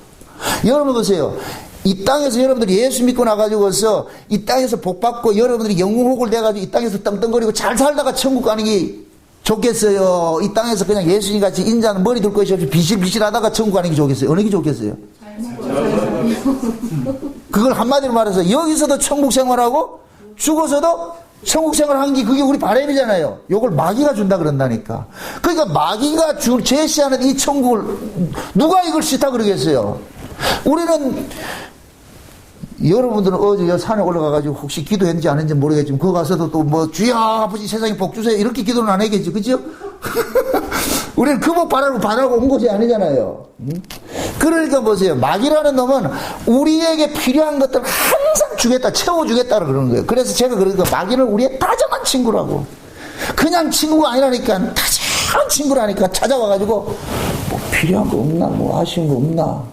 여러분 보세요. 이 땅에서 여러분들이 예수 믿고 나가지고서 이 땅에서 복받고 여러분들이 영웅혹을 돼가지고 이 땅에서 떵떵거리고 잘 살다가 천국 가는 게 좋겠어요? 이 땅에서 그냥 예수님 같이 인자는 머리 둘 것이 없이 비실비실 하다가 천국 가는 게 좋겠어요? 어느 게 좋겠어요? 그걸 한마디로 말해서 여기서도 천국 생활하고 죽어서도 천국 생활하는 게 그게 우리 바람이잖아요. 요걸 마귀가 준다 그런다니까. 그러니까 마귀가 제시하는 이 천국을 누가 이걸 싫다 그러겠어요. 우리는 여러분들은 어제 산에 올라가가지고 혹시 기도했는지 안 했는지 모르겠지만 그거 가서도 또 뭐 주여 아버지 세상에 복 주세요 이렇게 기도는 안 하겠죠. 그죠? 우리는 그 복 바라고 온 것이 아니잖아요. 그러니까 보세요. 마귀라는 놈은 우리에게 필요한 것들을 항상 주겠다, 채워주겠다 그러는 거예요. 그래서 제가 그러니까 마귀를 우리의 다정한 친구라고. 그냥 친구가 아니라니까 다정한 친구라니까 찾아와가지고 뭐 필요한 거 없나, 뭐 아쉬운 거 없나.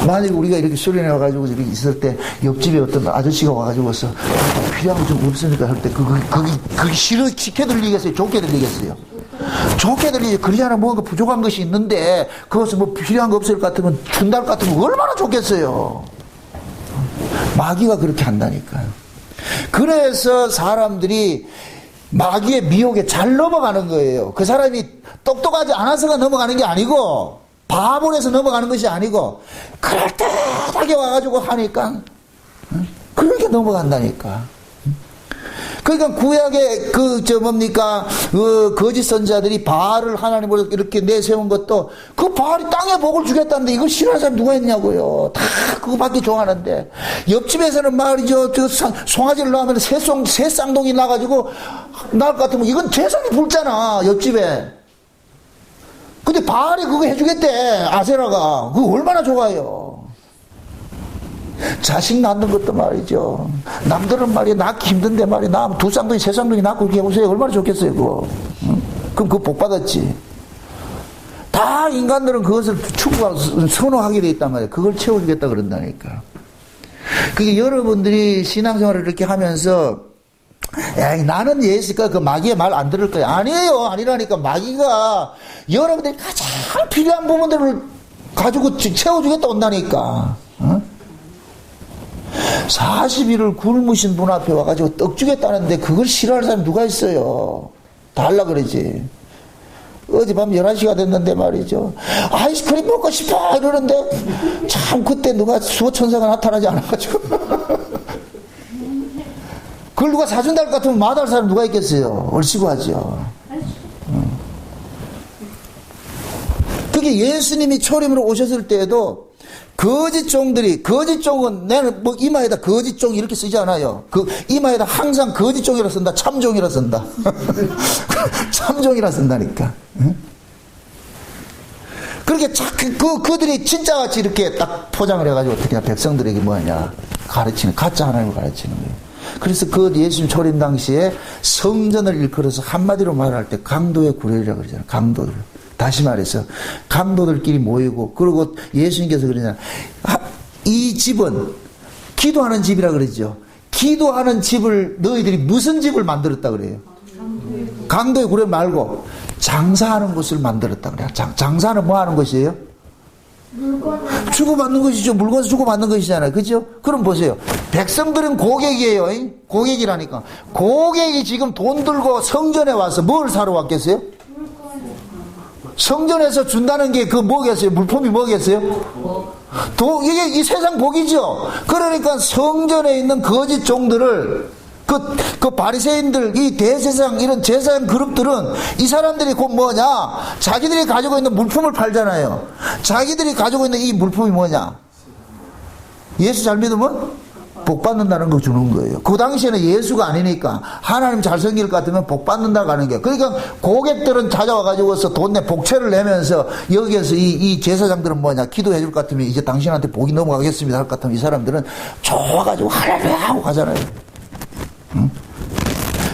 만약에 우리가 이렇게 소리 내가지고 이렇게 있을 때 옆집에 어떤 아저씨가 와가지고서 필요한 거 좀 없으니까 할 때 그게 싫게 들리겠어요? 좋게 들리겠어요? 좋게 들리죠. 그러지 않아 뭔가 부족한 것이 있는데 그것을 뭐 필요한 거 없을 것 같으면 준다 것 같으면 얼마나 좋겠어요. 마귀가 그렇게 한다니까요. 그래서 사람들이 마귀의 미혹에 잘 넘어가는 거예요. 그 사람이 똑똑하지 않아서가 넘어가는 게 아니고 바보라서 넘어가는 것이 아니고 그럴듯하게 와가지고 하니까 그렇게 넘어간다니까. 그러니까 구약의 거짓 선자들이 바알을 하나님으로 이렇게 내세운 것도 그 바알이 땅에 복을 주겠다는데 이걸 싫어하는 사람 누가 있냐고요. 다 그거 받기 좋아하는데 옆집에서는 말이죠. 송아지를 낳으면 새 쌍둥이 나가지고 낳을 것 같으면 이건 재산이 불잖아 옆집에. 근데 바알이 그거 해주겠대. 아세라가. 그거 얼마나 좋아요. 자식 낳는 것도 말이죠. 남들은 말이야 낳기 힘든데 말이야 나 두 쌍둥이 세 쌍둥이 낳고 이렇게 해보세요. 얼마나 좋겠어요 그거. 응? 그럼 그거 복 받았지. 다 인간들은 그것을 추구하고 선호하게 돼 있단 말이에요. 그걸 채워주겠다 그런다니까. 그게 여러분들이 신앙생활을 이렇게 하면서 에이, 나는 예수니까 그 마귀의 말 안 들을 거야. 아니에요. 아니라니까. 마귀가 여러분들이 가장 필요한 부분들을 가지고 채워주겠다 온다니까. 어? 40일을 굶으신 분 앞에 와가지고 떡 주겠다는데 그걸 싫어할 사람이 누가 있어요. 다 하려고 그러지. 어젯밤 11시가 됐는데 말이죠. 아이스크림 먹고 싶어 이러는데 참 그때 누가 수호천사가 나타나지 않아가지고 그걸 누가 사준다 할 것 같으면 마다할 사람 누가 있겠어요. 얼씨구 하죠. 그게 예수님이 초림으로 오셨을 때에도 거짓 종은 내는 뭐 이마에다 거짓 종 이렇게 쓰지 않아요. 그 이마에다 항상 거짓 종이라 쓴다. 참종이라 쓴다. 참종이라 쓴다니까. 그렇게 그들이 진짜같이 이렇게 딱 포장을 해가지고 어떻게 백성들에게 뭐냐 가르치는 가짜 하나님을 가르치는 거예요. 그래서 그 예수님 초림 당시에 성전을 일컬어서 한마디로 말할 때 강도의 구렬이라고 그러잖아요. 강도들. 다시 말해서 강도들끼리 모이고 그리고 예수님께서 그러잖아요. 이 집은 기도하는 집이라 그러죠. 기도하는 집을 너희들이 무슨 집을 만들었다 그래요? 강도의 구렬 말고 장사하는 곳을 만들었다 그래요. 장사는 뭐 하는 것이에요? 주고받는 것이죠. 물건 주고받는 것이잖아요. 그죠? 그럼 보세요. 백성들은 고객이에요. 고객이라니까. 고객이 지금 돈 들고 성전에 와서 뭘 사러 왔겠어요? 성전에서 준다는 게 그 뭐겠어요? 물품이 뭐겠어요? 이게 이 세상 복이죠. 그러니까 성전에 있는 거짓 종들을 그 바리새인들, 이 대제사장 이런 제사장 그룹들은 이 사람들이 곧 뭐냐? 자기들이 가지고 있는 물품을 팔잖아요. 자기들이 가지고 있는 이 물품이 뭐냐? 예수 잘 믿으면 복 받는다는 거 주는 거예요. 그 당시에는 예수가 아니니까 하나님 잘 섬길 것 같으면 복 받는다고 하는 거예요. 그러니까 고객들은 찾아와가지고서 돈 내 복채를 내면서 여기에서 이 제사장들은 뭐냐? 기도해 줄 것 같으면 이제 당신한테 복이 넘어가겠습니다 할 것 같으면 이 사람들은 좋아가지고 할렐루야 하고 가잖아요. 응?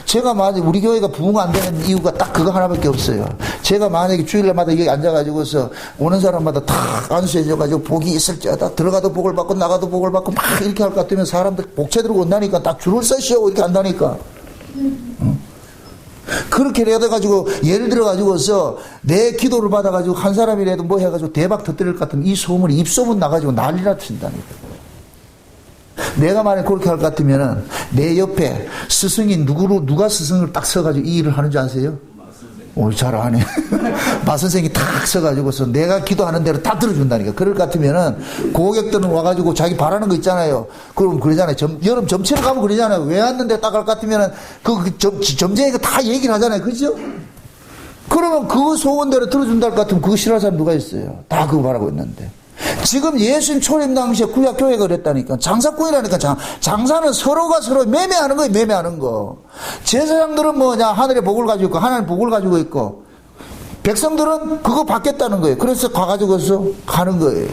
제가 만약에 우리 교회가 부흥 안 되는 이유가 딱 그거 하나밖에 없어요. 제가 만약에 주일날마다 여기 앉아가지고서 오는 사람마다 다 안수해줘가지고 복이 있을지어다 들어가도 복을 받고 나가도 복을 받고 막 이렇게 할 것 같으면 사람들 복채 들고 온다니까 딱 줄을 서시오 이렇게 한다니까. 응? 그렇게 해가지고 예를 들어가지고서 내 기도를 받아가지고 한 사람이라도 뭐 해가지고 대박 터뜨릴 것 같으면 이 소문이 입소문 나가지고 난리나 친다니까. 내가 만약 그렇게 할 것 같으면은 내 옆에 스승이 누가 스승을 딱 서가지고 이 일을 하는 줄 아세요? 오, 잘 안 해. 마선생이 탁 서가지고서 내가 기도하는 대로 다 들어준다니까. 그럴 것 같으면은 고객들은 와가지고 자기 바라는 거 있잖아요. 그럼 그러잖아요. 여름 점치러 가면 그러잖아요. 왜 왔는데 딱 갈 것 같으면은 점쟁이가 다 얘기를 하잖아요. 그죠? 그러면 그 소원대로 들어준다 할 것 같으면 그거 싫어하는 사람 누가 있어요? 다 그거 바라고 있는데. 지금 예수님 초림 당시에 구약교회가 그랬다니까. 장사꾼이라니까. 장사는 서로가 서로 매매하는 거예요. 매매하는 거. 제사장들은 뭐냐, 하늘의 복을 가지고 있고 하나님 복을 가지고 있고, 백성들은 그거 받겠다는 거예요. 그래서 가가지고서 가는 거예요.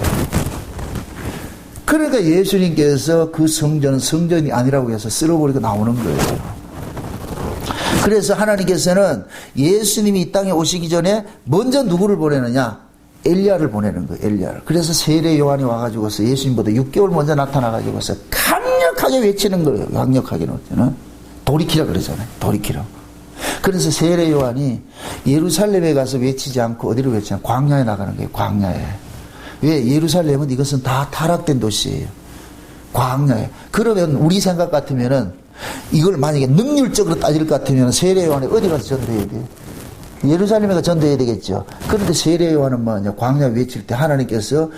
그러니까 예수님께서 그 성전은 성전이 아니라고 해서 쓸어버리고 나오는 거예요. 그래서 하나님께서는 예수님이 이 땅에 오시기 전에 먼저 누구를 보내느냐? 엘리야를 보내는 거예요. 엘리야를. 그래서 세례 요한이 와가지고서 예수님보다 6개월 먼저 나타나가지고서 강력하게 외치는 거예요. 강력하게 외치는. 돌이키라 그러잖아요. 돌이키라. 그래서 세례 요한이 예루살렘에 가서 외치지 않고 어디로 외치냐? 광야에 나가는 거예요. 광야에. 왜? 예루살렘은 이것은 다 타락된 도시예요. 광야에. 그러면 우리 생각 같으면은 이걸 만약에 능률적으로 따질 것 같으면 세례 요한이 어디 가서 전도해야 돼요? 예루살렘에 가서 전도해야 되겠죠. 그런데 세례 요한은 뭐냐? 광야 외칠 때 하나님께서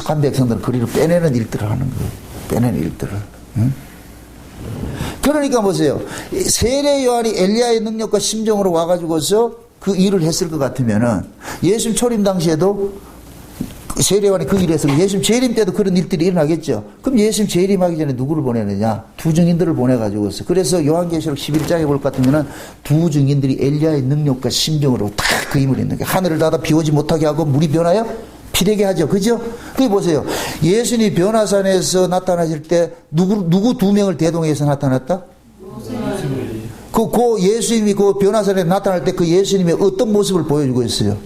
간 백성들을 그리로 빼내는 일들을 하는 거예요. 빼내는 일들을. 응? 그러니까 보세요. 세례 요한이 엘리야의 능력과 심정으로 와가지고서 그 일을 했을 것 같으면은 예수님 초림 당시에도 세례 요한이 그 일을 했을 예수님 재림 때도 그런 일들이 일어나겠죠. 그럼 예수님 재림하기 전에 누구를 보내느냐? 두 증인들을 보내가지고서. 그래서 요한계시록 11장에 볼 것 같으면은 두 증인들이 엘리야의 능력과 심정으로 다 그 힘을 있는 게 하늘을 닫아 비 오지 못하게 하고 물이 변하여 피되게 하죠. 그죠? 그게 보세요. 예수님이 변화산에서 나타나실 때 누구 두 명을 대동해서 나타났다? 그 예수님이 그 변화산에 나타날 때 그 예수님의 어떤 모습을 보여주고 있어요?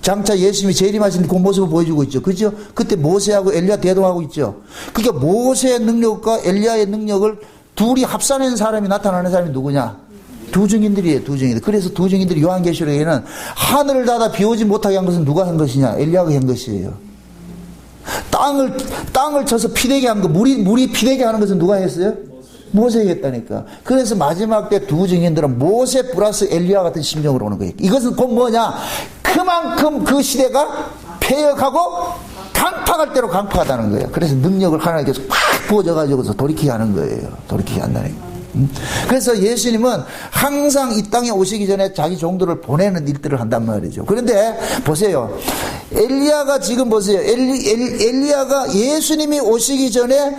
장차 예수님이 재림하신 그 모습을 보여주고 있죠. 그죠? 그때 모세하고 엘리야 대동하고 있죠. 그러니까 모세의 능력과 엘리야의 능력을 둘이 합산한 사람이 나타나는 사람이 누구냐? 두 증인들이에요. 두 증인들. 그래서 두 증인들이 요한계시록에는 하늘을 닫아 비 오지 못하게 한 것은 누가 한 것이냐? 엘리야가 한 것이에요. 땅을 쳐서 피되게 한 거, 물이 피되게 하는 것은 누가 했어요? 모세가 했다니까. 그래서 마지막 때 두 증인들은 모세 플러스 엘리야 같은 심정으로 오는 거예요. 이것은 곧 뭐냐? 그만큼 그 시대가 폐역하고 강팍할 대로 강팍하다는 거예요. 그래서 능력을 하나님께서 팍 부어져가지고서 돌이키게 하는 거예요. 돌이키게 한다는 거예요. 그래서 예수님은 항상 이 땅에 오시기 전에 자기 종들을 보내는 일들을 한단 말이죠. 그런데 보세요. 엘리야가 지금 보세요. 엘리야가 예수님이 오시기 전에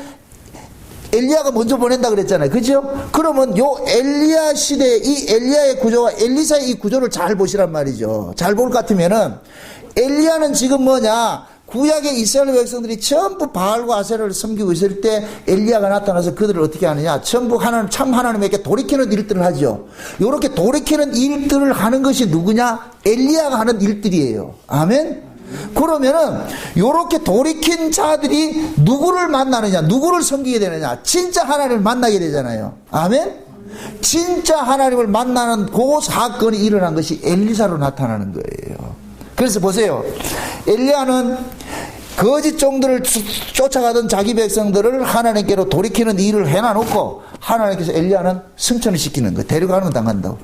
엘리야가 먼저 보낸다 그랬잖아요. 그죠? 그러면 요 엘리야 시대 이 엘리야의 구조와 엘리사의 이 구조를 잘 보시란 말이죠. 잘 볼 것 같으면은 엘리야는 지금 뭐냐? 구약의 이스라엘 백성들이 전부 바알과 아세라를 섬기고 있을 때 엘리야가 나타나서 그들을 어떻게 하느냐? 전부 참 하나님에게 돌이키는 일들을 하죠. 이렇게 돌이키는 일들을 하는 것이 누구냐? 엘리야가 하는 일들이에요. 아멘? 그러면은 요렇게 돌이킨 자들이 누구를 만나느냐? 누구를 섬기게 되느냐? 진짜 하나님을 만나게 되잖아요. 아멘? 진짜 하나님을 만나는 그 사건이 일어난 것이 엘리사로 나타나는 거예요. 그래서 보세요. 엘리야는 거짓 종들을 쫓아가던 자기 백성들을 하나님께로 돌이키는 일을 해놔놓고 하나님께서 엘리야는 승천을 시키는 거예요. 데려가는 건 당한다고.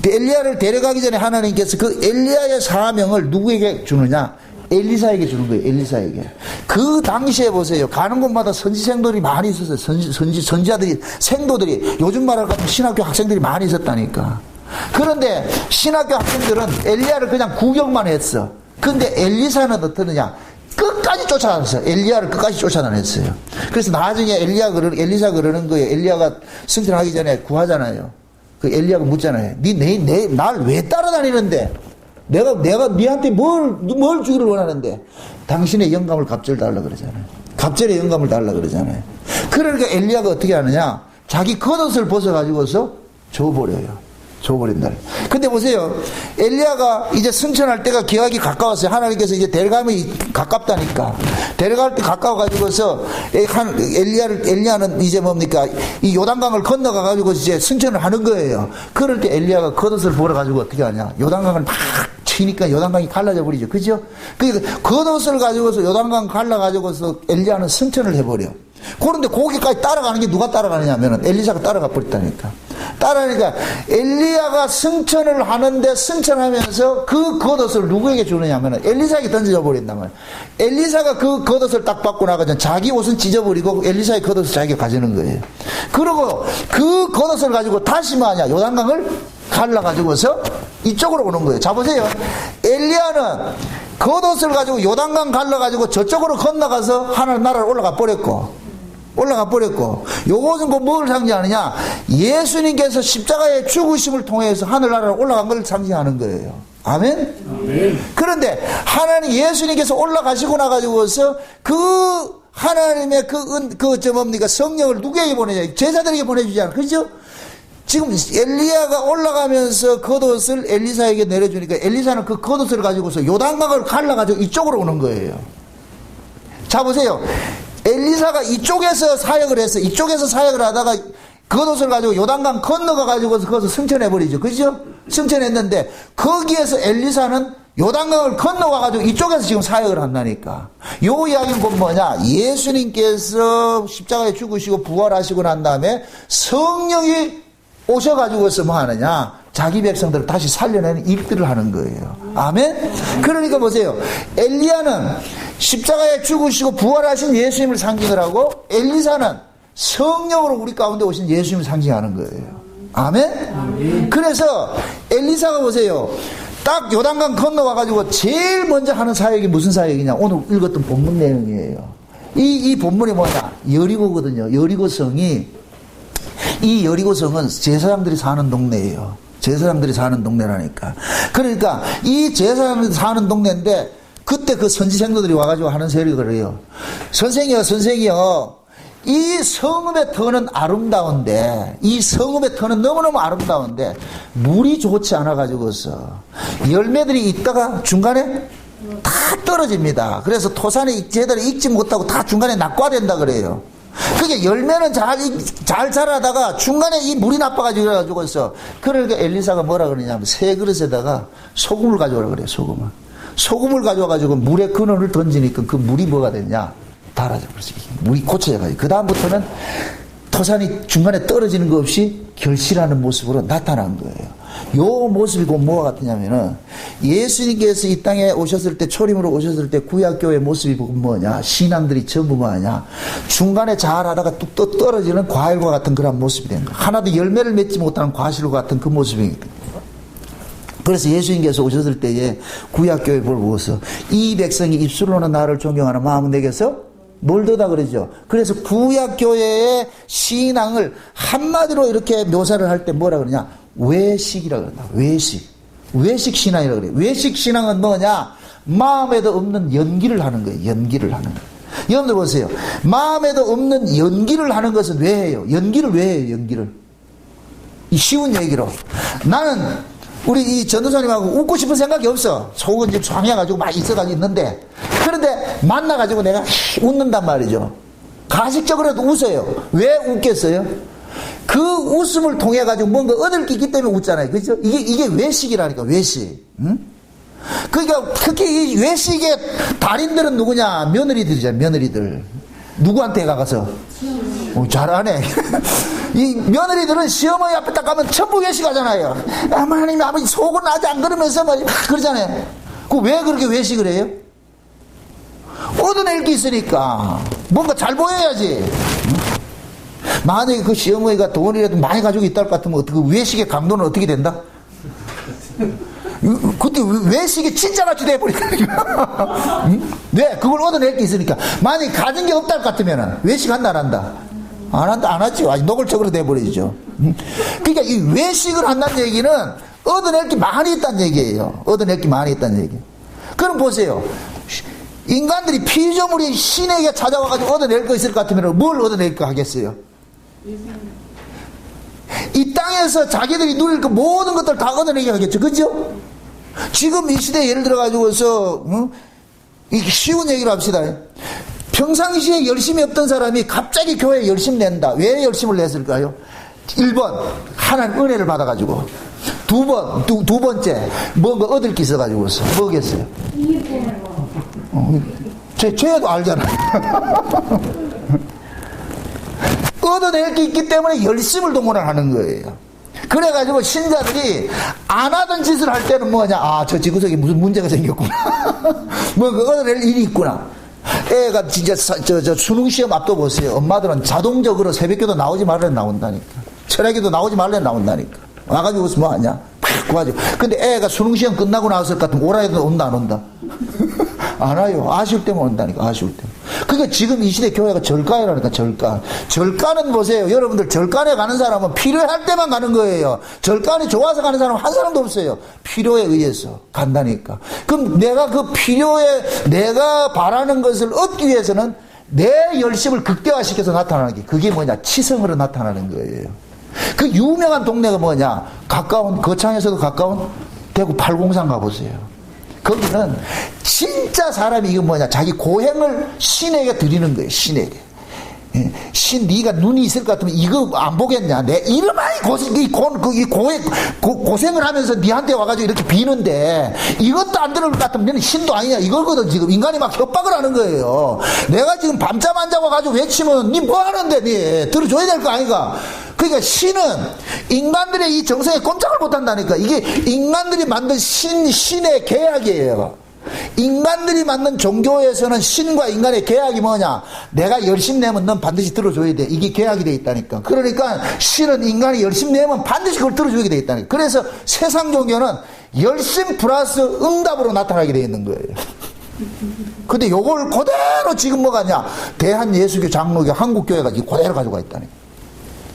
엘리야를 데려가기 전에 하나님께서 그 엘리야의 사명을 누구에게 주느냐? 엘리사에게 주는 거예요. 엘리사에게. 그 당시에 보세요. 가는 곳마다 선지생들이 많이 있었어요. 선지자들이, 생도들이, 요즘 말할 것 같으면 신학교 학생들이 많이 있었다니까. 그런데 신학교 학생들은 엘리야를 그냥 구경만 했어. 근데 엘리사는 어떠느냐? 끝까지 쫓아다녔어요. 엘리야를 끝까지 쫓아다녔어요. 그래서 나중에 엘리사 그러는 거예요. 엘리야가 승천하기 전에 구하잖아요. 그 엘리야가 묻잖아요. 날 왜 따라다니는데? 내가 니한테 뭘 주기를 원하는데? 당신의 영감을 갑절 달라 그러잖아요. 갑절의 영감을 달라 그러잖아요. 그러니까 엘리야가 어떻게 하느냐? 자기 겉옷을 벗어가지고서 줘버려요. 줘버린다. 근데 보세요. 엘리야가 이제 승천할 때가 기약이 가까웠어요. 하나님께서 이제 데려가면 가깝다니까. 데려갈 때 가까워가지고서 엘리야는 이제 뭡니까? 이 요단강을 건너가가지고 이제 승천을 하는 거예요. 그럴 때 엘리야가 겉옷을 벌어가지고 어떻게 하냐? 요단강을 막 치니까 요단강이 갈라져 버리죠. 그죠? 그러니까 겉옷을 가지고서 요단강 갈라가지고서 엘리야는 승천을 해버려. 그런데 거기까지 따라가는 게 누가 따라가느냐 하면은 엘리사가 따라가 버렸다니까. 따라하니까 엘리야가 승천을 하는데 승천하면서 그 겉옷을 누구에게 주느냐면 엘리사에게 던져 버린단 말이에요. 엘리사가 그 겉옷을 딱 받고 나가면 자기 옷은 찢어버리고 엘리사의 겉옷을 자기가 가지는 거예요. 그리고 그 겉옷을 가지고 다시 뭐하냐, 요단강을 갈라가지고서 이쪽으로 오는 거예요. 자 보세요. 엘리야는 겉옷을 가지고 요단강 갈라가지고 저쪽으로 건너가서 하나님 나라로 올라가 버렸고 요것은 뭘 상징하느냐, 예수님께서 십자가의 죽으심을 통해서 하늘나라로 올라간 걸 상징하는 거예요. 아멘? 아멘. 그런데 하나님 예수님께서 올라가시고 나가지고서 그 하나님의 성령을 누구에게 보내냐, 제자들에게 보내주지 않아. 그죠? 지금 엘리야가 올라가면서 겉옷을 엘리사에게 내려주니까 엘리사는 그 겉옷을 가지고서 요단강을 갈라가지고 이쪽으로 오는 거예요. 자 보세요. 엘리사가 이쪽에서 사역을 했어. 이쪽에서 사역을 하다가 겉옷을 가지고 요단강 건너가 가지고서 그것을 승천해버리죠. 그죠? 승천했는데 거기에서 엘리사는 요단강을 건너가 가지고 이쪽에서 지금 사역을 한다니까. 요 이야기는 곧 뭐냐, 예수님께서 십자가에 죽으시고 부활하시고 난 다음에 성령이 오셔가지고서 뭐 하느냐, 자기 백성들을 다시 살려내는 일들을 하는 거예요. 아멘? 그러니까 보세요. 엘리야는 십자가에 죽으시고 부활하신 예수님을 상징을 하고 엘리사는 성령으로 우리 가운데 오신 예수님을 상징하는 거예요. 아멘? 그래서 엘리사가 보세요. 딱 요단강 건너와가지고 제일 먼저 하는 사역이 무슨 사역이냐, 오늘 읽었던 본문 내용이에요. 이 본문이 뭐냐, 여리고거든요. 이 여리고성은 제사장들이 사는 동네예요. 제사장들이 사는 동네라니까. 그러니까 이 제사장들이 사는 동네인데 그때 그 선지 생도들이 와가지고 하는 소리가 그래요. 선생이요. 이 성읍의 터는 아름다운데, 이 성읍의 터는 너무너무 아름다운데 물이 좋지 않아가지고서 열매들이 있다가 중간에 다 떨어집니다. 그래서 토산이 제대로 익지 못하고 다 중간에 낙과된다 그래요. 그게 열매는 잘 자라다가 중간에 이 물이 나빠가지고 있어. 그러니까 엘리사가 뭐라 그러냐면 새 그릇에다가 소금을 가져오라 그래요. 소금을 가져와가지고 물에 근원을 던지니까 그 물이 뭐가 됐냐, 달아져 버렸어요. 물이 고쳐져가지고 그 다음부터는 토산이 중간에 떨어지는 거 없이 결실하는 모습으로 나타난 거예요. 요 모습이 곧 뭐가 같으냐면은 예수님께서 이 땅에 오셨을 때, 초림으로 오셨을 때 구약교회의 모습이 뭐냐, 신앙들이 전부 뭐냐, 중간에 잘 하다가 뚝 떨어지는 과일과 같은 그런 모습이 된 거예요. 하나도 열매를 맺지 못하는 과실과 같은 그 모습이니까. 그래서 예수님께서 오셨을 때에 구약교회 보고서 이 백성이 입술로는 나를 존경하는 마음은 내게서 멀도다 그러죠. 그래서 구약교회의 신앙을 한마디로 이렇게 묘사를 할 때 뭐라 그러냐, 외식이라고 그런다. 외식 신앙이라고 그래요. 외식 신앙은 뭐냐, 마음에도 없는 연기를 하는 거예요. 여러분들 보세요. 마음에도 없는 연기를 하는 것은 왜 해요? 연기를 왜 해요? 이 쉬운 얘기로, 나는 우리 이 전도사님하고 웃고 싶은 생각이 없어. 속은 지금 상해가지고 막 있어가지고 있는데, 그런데 만나가지고 내가 웃는단 말이죠. 가식적으로도 웃어요. 왜 웃겠어요? 그 웃음을 통해가지고 뭔가 얻을 게 있기 때문에 웃잖아요. 그죠? 이게 외식이라니까, 외식. 응? 그러니까 특히 이 외식의 달인들은 누구냐? 며느리들이잖아요, 며느리들. 누구한테 가서? 잘하네. 이 며느리들은 시어머니 앞에 딱 가면 전부 외식하잖아요. 하나님 아버지 속은 아직 안 그러면서 막 그러잖아요. 왜 그렇게 외식을 해요? 얻어낼 게 있으니까 뭔가 잘 보여야지. 만약에 그 시어머니가 돈이라도 많이 가지고 있다 할 것 같으면 어떻게, 외식의 강도는 어떻게 된다? 그때 외식이 진짜같이 돼버리니까. 왜? 그걸 얻어낼 게 있으니까. 만약에 가진 게 없다 할 것 같으면 외식한다 안 한다? 안 하죠. 아주 노골적으로 돼버리죠. 그러니까 이 외식을 한다는 얘기는 얻어낼 게 많이 있다는 얘기예요. 그럼 보세요. 인간들이 피조물이 신에게 찾아와가지고 얻어낼 거 있을 것 같으면 뭘 얻어낼 거 하겠어요? 이 땅에서 자기들이 누릴 그 모든 것들 다 얻어내게 하겠죠. 그죠? 지금 이 시대에 예를 들어가지고서, 이게 쉬운 얘기를 합시다. 평상시에 열심히 없던 사람이 갑자기 교회에 열심히 낸다. 왜 열심을 냈을까요? 1번, 하나님 은혜를 받아가지고. 두 번째, 뭔가 얻을 게 있어가지고서. 뭐겠어요? 쟤도 알잖아. 얻어낼 게 있기 때문에 열심을 동원을 하는 거예요. 그래가지고 신자들이 안 하던 짓을 할 때는 뭐냐, 아, 저 지구석에 무슨 문제가 생겼구나. 뭐, 그 얻어낼 일이 있구나. 애가 진짜 저 수능시험 앞도 보세요. 엄마들은 자동적으로 새벽기도 나오지 말래 나온다니까. 철학기도 나오지 말래 나온다니까. 와가지고 뭐 하냐? 팍 구하죠. 근데 애가 수능시험 끝나고 나왔을 것 같으면 오라 해도 온다 안 온다? 안 와요. 아쉬울 때만 온다니까. 아쉬울 때. 그러니까 지금 이 시대 교회가 절간이라니까. 절간. 절간은 보세요. 여러분들 절간에 가는 사람은 필요할 때만 가는 거예요. 절간이 좋아서 가는 사람은 한 사람도 없어요. 필요에 의해서 간다니까. 그럼 내가 그 필요에 내가 바라는 것을 얻기 위해서는 내 열심을 극대화시켜서 나타나는 게 그게 뭐냐? 치성으로 나타나는 거예요. 그 유명한 동네가 뭐냐? 가까운 거창에서도 가까운 대구 팔공산 가보세요. 거기는 진짜 사람이 이거 뭐냐? 자기 고행을 신에게 드리는 거예요. 신에게. 신, 네가 눈이 있을 것 같으면 이거 안 보겠냐? 내 이름아이 고생을 하면서 네한테 와가지고 이렇게 비는데 이것도 안 들을 것 같으면 너는 신도 아니냐? 이거거든. 지금 인간이 막 협박을 하는 거예요. 내가 지금 밤잠 안 자고 가지고 외치면 니 뭐 하는데 니 들어줘야 될 거 아니가? 그러니까 신은 인간들의 이 정성에 꼼짝을 못 한다니까. 이게 인간들이 만든 신의 계약이에요. 인간들이 만든 종교에서는 신과 인간의 계약이 뭐냐? 내가 열심히 내면 넌 반드시 들어줘야 돼. 이게 계약이 돼 있다니까. 그러니까 신은 인간이 열심히 내면 반드시 그걸 들어주게 돼 있다니까. 그래서 세상 종교는 열심 플러스 응답으로 나타나게 돼 있는 거예요. 근데 요걸 그대로 지금 뭐가냐? 대한예수교 장로교 한국교회가 지금 그대로 가지고 있다니까.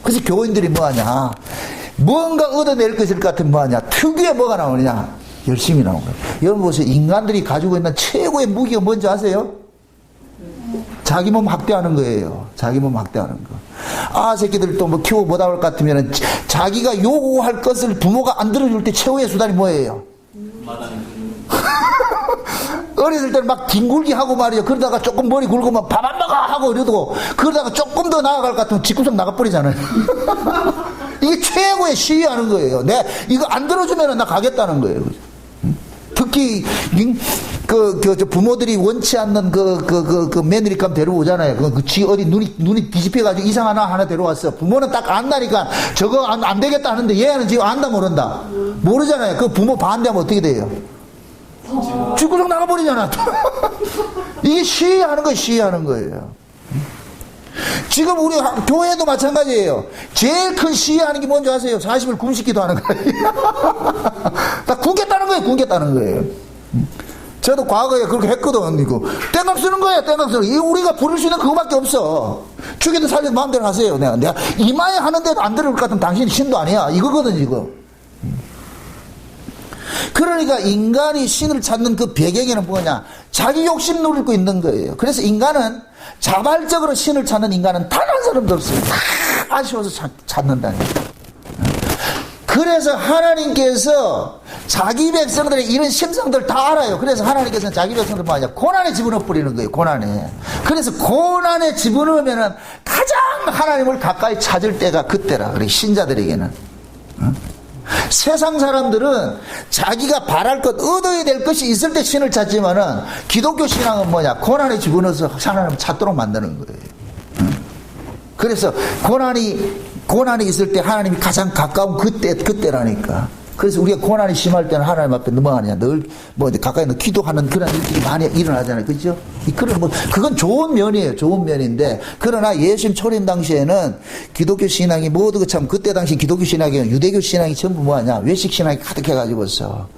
그래서 교인들이 뭐하냐? 뭔가 얻어낼 것일 것 같으면 뭐하냐? 특유의 뭐가 나오느냐? 열심히 나온 거예요. 여러분 보세요. 인간들이 가지고 있는 최고의 무기가 뭔지 아세요? 자기 몸 학대하는 거예요. 자기 몸 학대하는 거. 아, 새끼들 또 뭐 키워 못할 것 같으면 자기가 요구할 것을 부모가 안 들어줄 때 최후의 수단이 뭐예요? 어렸을 때는 막 뒹굴기 하고 말이에요. 그러다가 조금 머리 굵으면 밥 안 먹어 하고 이러고 그러다가 조금 더 나아갈 것 같으면 집구석 나가버리잖아요. 이게 최고의 시위하는 거예요. 내 이거 안 들어주면 나 가겠다는 거예요. 특히 저 부모들이 원치 않는 그 며느리감 데려오잖아요. 지 어디 눈이 뒤집혀가지고 이상한 하나 데려왔어. 부모는 딱 안다니까 저거 안 되겠다 하는데 얘는 지금 안다 모른다. 모르잖아요. 그 부모 반대하면 어떻게 돼요? 집구석 나가버리잖아. 이게 시위하는 거예요. 시위하는 거예요. 지금 우리 교회도 마찬가지예요. 제일 큰 시위하는 게 뭔지 아세요? 40일 굶식기도 하는 거예요. 다 굶겠다는 거예요. 굶겠다는 거예요. 저도 과거에 그렇게 했거든. 이거 땡각 쓰는 거예요. 땡각 쓰는 거예요. 우리가 부를 수 있는 그거밖에 없어. 죽이든 살리든 마음대로 하세요. 내가 이마에 하는데도 안 들을 것 같으면 당신이 신도 아니야. 이거거든 지금. 그러니까 인간이 신을 찾는 그 배경에는 뭐냐? 자기 욕심 누리고 있는 거예요. 그래서 인간은 자발적으로 신을 찾는 인간은 단 한 사람도 없어요. 다 아쉬워서 찾는다니까. 그래서 하나님께서 자기 백성들의 이런 심성들 다 알아요. 그래서 하나님께서는 자기 백성들 뭐하냐? 고난에 집어넣어 뿌리는 거예요. 고난에. 그래서 고난에 집어넣으면은 가장 하나님을 가까이 찾을 때가 그때라. 그래 신자들에게는. 세상 사람들은 자기가 바랄 것, 얻어야 될 것이 있을 때 신을 찾지만은 기독교 신앙은 뭐냐? 고난에 집어넣어서 하나님을 찾도록 만드는 거예요. 그래서 고난이 있을 때 하나님이 가장 가까운 그때라니까. 그래서 우리가 고난이 심할 때는 하나님 앞에 넘어가느냐, 늘 가까이 기도하는 그런 일들이 많이 일어나잖아요. 그죠? 그건 좋은 면이에요. 좋은 면인데, 그러나 예수님 초림 당시에는 기독교 신앙이 모두 참, 그때 당시 기독교 신앙이 유대교 신앙이 전부 뭐하냐, 외식 신앙이 가득해가지고서.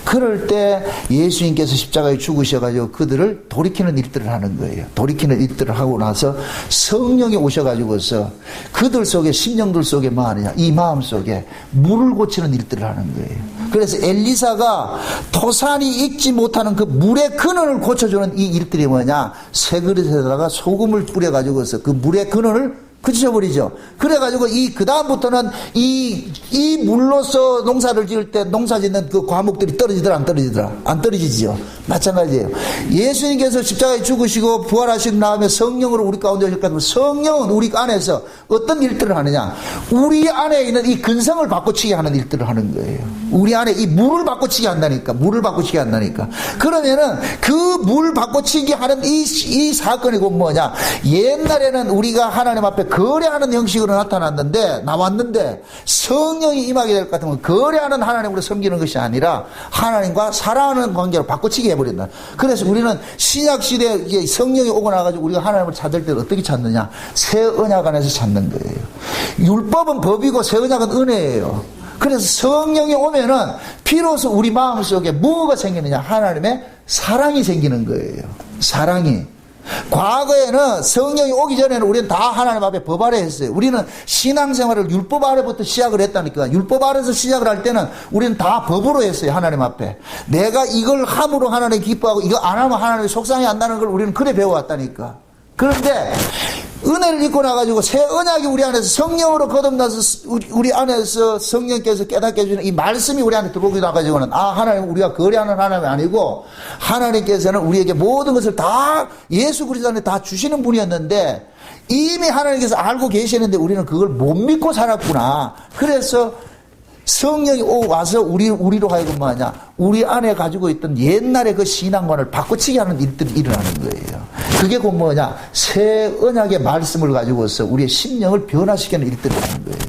그럴 때 예수님께서 십자가에 죽으셔가지고 그들을 돌이키는 일들을 하는 거예요. 돌이키는 일들을 하고 나서 성령이 오셔가지고서 그들 속에, 심령들 속에 뭐 하느냐, 이 마음 속에 물을 고치는 일들을 하는 거예요. 그래서 엘리사가 토산이 익지 못하는 그 물의 근원을 고쳐주는 이 일들이 뭐냐, 새 그릇에다가 소금을 뿌려가지고서 그 물의 근원을 그쳐버리죠. 그래가지고 그 다음부터는 이 물로서 농사를 지을 때 농사 짓는 그 과목들이 떨어지더라, 안 떨어지더라? 안 떨어지죠. 마찬가지예요. 예수님께서 십자가에 죽으시고 부활하신 다음에 성령으로 우리 가운데 오실 것 같으면 성령은 우리 안에서 어떤 일들을 하느냐? 우리 안에 있는 이 근성을 바꿔치게 하는 일들을 하는 거예요. 우리 안에 이 물을 바꿔치게 한다니까. 물을 바꿔치게 한다니까. 그러면은 그 물 바꿔치게 하는 이 사건이 곧 뭐냐? 옛날에는 우리가 하나님 앞에 거래하는 형식으로 나왔는데 성령이 임하게 될 것 같으면 거래하는 하나님으로 섬기는 것이 아니라 하나님과 사랑하는 관계로 바꿔치기 해버린다. 그래서 우리는 신약시대에 성령이 오고 나가지고 우리가 하나님을 찾을 때 어떻게 찾느냐? 새 언약 안에서 찾는 거예요. 율법은 법이고 새 언약은 은혜예요. 그래서 성령이 오면은 비로소 우리 마음속에 뭐가 생기느냐? 하나님의 사랑이 생기는 거예요. 사랑이. 과거에는 성령이 오기 전에는 우리는 다 하나님 앞에 법 아래 했어요. 우리는 신앙생활을 율법 아래부터 시작을 했다니까. 율법 아래에서 시작을 할 때는 우리는 다 법으로 했어요. 하나님 앞에. 내가 이걸 함으로 하나님 기뻐하고 이거 안 하면 하나님이 속상해 한다는 걸 우리는 그래 배워왔다니까. 그런데 은혜를 입고 나가지고 새 언약이 우리 안에서 성령으로 거듭나서 우리 안에서 성령께서 깨닫게 해주는 이 말씀이 우리 안에 들어오게 나가지고는 하나님 우리가 거래하는 하나님이 아니고 하나님께서는 우리에게 모든 것을 다 예수 그리스도 안에 다 주시는 분이었는데 이미 하나님께서 알고 계시는데 우리는 그걸 못 믿고 살았구나. 그래서 성령이 와서 우리로 하여금 뭐하냐? 우리 안에 가지고 있던 옛날의 그 신앙관을 바꿔치기 하는 일들이 일어나는 거예요. 그게 곧 뭐냐? 새 언약의 말씀을 가지고서 우리의 심령을 변화시키는 일들이 있는 거예요.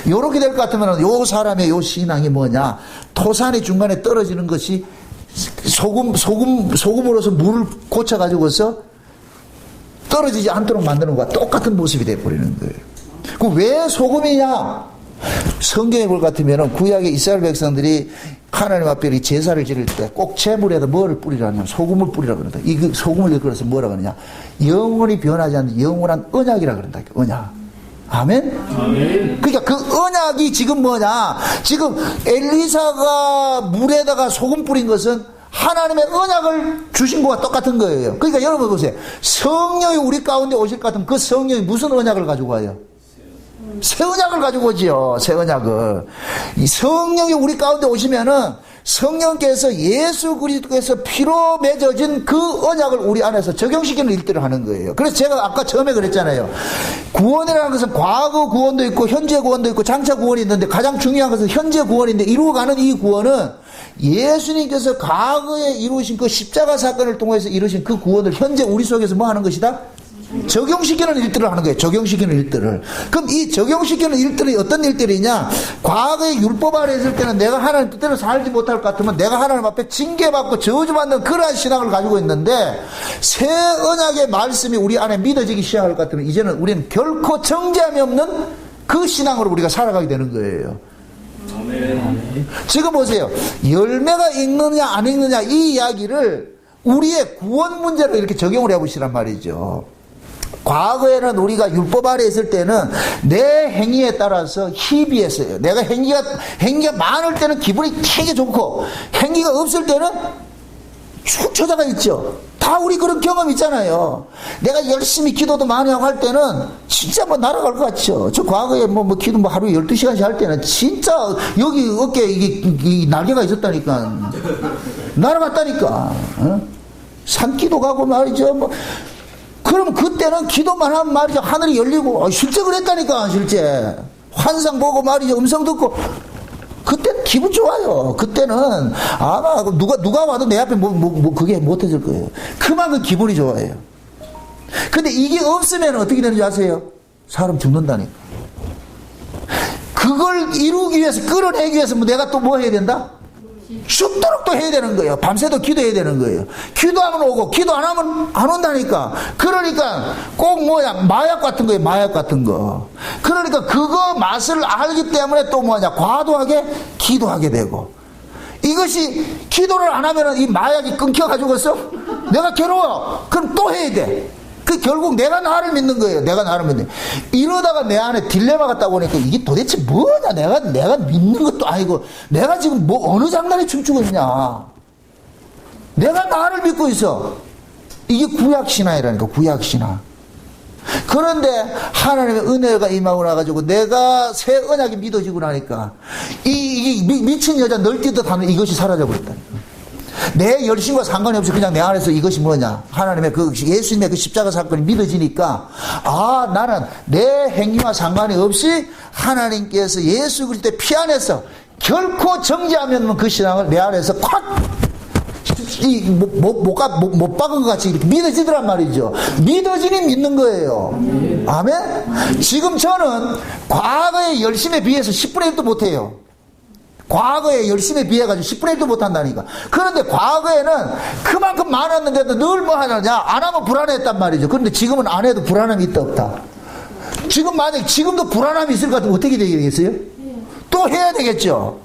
요렇게 될 것 같으면 요 사람의 요 신앙이 뭐냐? 토산이 중간에 떨어지는 것이 소금으로서 물을 고쳐가지고서 떨어지지 않도록 만드는 것과 똑같은 모습이 돼버리는 거예요. 그 왜 소금이냐? 성경에 볼 것 같으면 구약의 이스라엘 백성들이 하나님 앞에 제사를 지를 때 꼭 제물에다 뭐를 뿌리라냐? 소금을 뿌리라 그런다. 이 소금을 그래서 뭐라 그러냐? 영원히 변하지 않는 영원한 언약이라 그런다. 언약. 아멘? 아멘. 그러니까 그 언약이 지금 뭐냐? 지금 엘리사가 물에다가 소금 뿌린 것은 하나님의 언약을 주신 것과 똑같은 거예요. 그러니까 여러분 보세요. 성령이 우리 가운데 오실 것 같으면 그 성령이 무슨 언약을 가지고 와요? 새 언약을 가지고 오지요. 새 언약을. 이 성령이 우리 가운데 오시면은 성령께서 예수 그리스도께서 피로 맺어진 그 언약을 우리 안에서 적용시키는 일들을 하는 거예요. 그래서 제가 아까 처음에 그랬잖아요. 구원이라는 것은 과거 구원도 있고 현재 구원도 있고 장차 구원이 있는데 가장 중요한 것은 현재 구원인데 이루어가는 이 구원은 예수님께서 과거에 이루신 그 십자가 사건을 통해서 이루신 그 구원을 현재 우리 속에서 뭐 하는 것이다? 적용시키는 일들을 하는 거예요. 적용시키는 일들을. 그럼 이 적용시키는 일들이 어떤 일들이냐? 과거에 율법 아래 있을 때는 내가 하나님 뜻대로 살지 못할 것 같으면 내가 하나님 앞에 징계받고 저주받는 그러한 신앙을 가지고 있는데 새 언약의 말씀이 우리 안에 믿어지기 시작할 것 같으면 이제는 우리는 결코 정죄함이 없는 그 신앙으로 우리가 살아가게 되는 거예요. 아멘. 지금 보세요. 열매가 익느냐 안 익느냐 이 이야기를 우리의 구원 문제로 이렇게 적용을 해보시란 말이죠. 과거에는 우리가 율법 아래 있을 때는 내 행위에 따라서 희비했어요. 내가 행위가 많을 때는 기분이 되게 좋고 행위가 없을 때는 축 처져가 있죠. 다 우리 그런 경험 있잖아요. 내가 열심히 기도도 많이 하고 할 때는 진짜 뭐 날아갈 것 같죠. 저 과거에 뭐 기도 뭐 하루에 12시간씩 할 때는 진짜 여기 어깨에 이 날개가 있었다니까. 날아갔다니까. 어? 산기도 가고 말이죠. 뭐. 그럼 그때는 기도만 하면 말이죠. 하늘이 열리고, 실제 그랬다니까, 실제. 환상 보고 말이죠. 음성 듣고. 그때 기분 좋아요. 그때는 아마 누가 와도 내 앞에 그게 못해질 거예요. 그만큼 기분이 좋아요. 근데 이게 없으면 어떻게 되는지 아세요? 사람 죽는다니까. 그걸 이루기 위해서, 끌어내기 위해서 내가 또 뭐 해야 된다? 죽도록 또 해야 되는 거예요. 밤새도 기도해야 되는 거예요. 기도하면 오고 기도 안 하면 안 온다니까. 그러니까 꼭 뭐야 마약 같은 거예요. 마약 같은 거. 그러니까 그거 맛을 알기 때문에 또 뭐냐 과도하게 기도하게 되고 이것이 기도를 안 하면 이 마약이 끊겨가지고서 내가 괴로워. 그럼 또 해야 돼. 그 결국 내가 나를 믿는 거예요. 내가 나를 믿는 거예요. 이러다가 내 안에 딜레마가 딱 오니까 이게 도대체 뭐냐? 내가 믿는 것도 아니고 내가 지금 뭐 어느 장난에 춤추고 있냐? 내가 나를 믿고 있어. 이게 구약신앙이라니까. 구약신앙. 그런데 하나님의 은혜가 임하고 나가지고 내가 새 언약이 믿어지고 나니까 이 미친 여자 널뛰듯 하는 이것이 사라져버렸다니까. 내 열심과 상관이 없이 그냥 내 안에서 이것이 뭐냐 하나님의 그 예수님의 그 십자가 사건이 믿어지니까 나는 내 행위와 상관이 없이 하나님께서 예수 그리스도의 피 안에서 결코 정죄하면 그 신앙을 내 안에서 콱 못 박은 것 같이 이렇게 믿어지더란 말이죠. 믿어지니 믿는 거예요. 아멘? 지금 저는 과거의 열심에 비해서 10분의 1도 못해요. 과거에 열심히 비해가지고 10분의 1도 못한다니까. 그런데 과거에는 그만큼 많았는데도 늘 뭐 하느냐, 안 하면 불안했단 말이죠. 그런데 지금은 안 해도 불안함이 있다 없다. 지금 만약에 지금도 불안함이 있을 것 같으면 어떻게 되겠어요? 또 해야 되겠죠.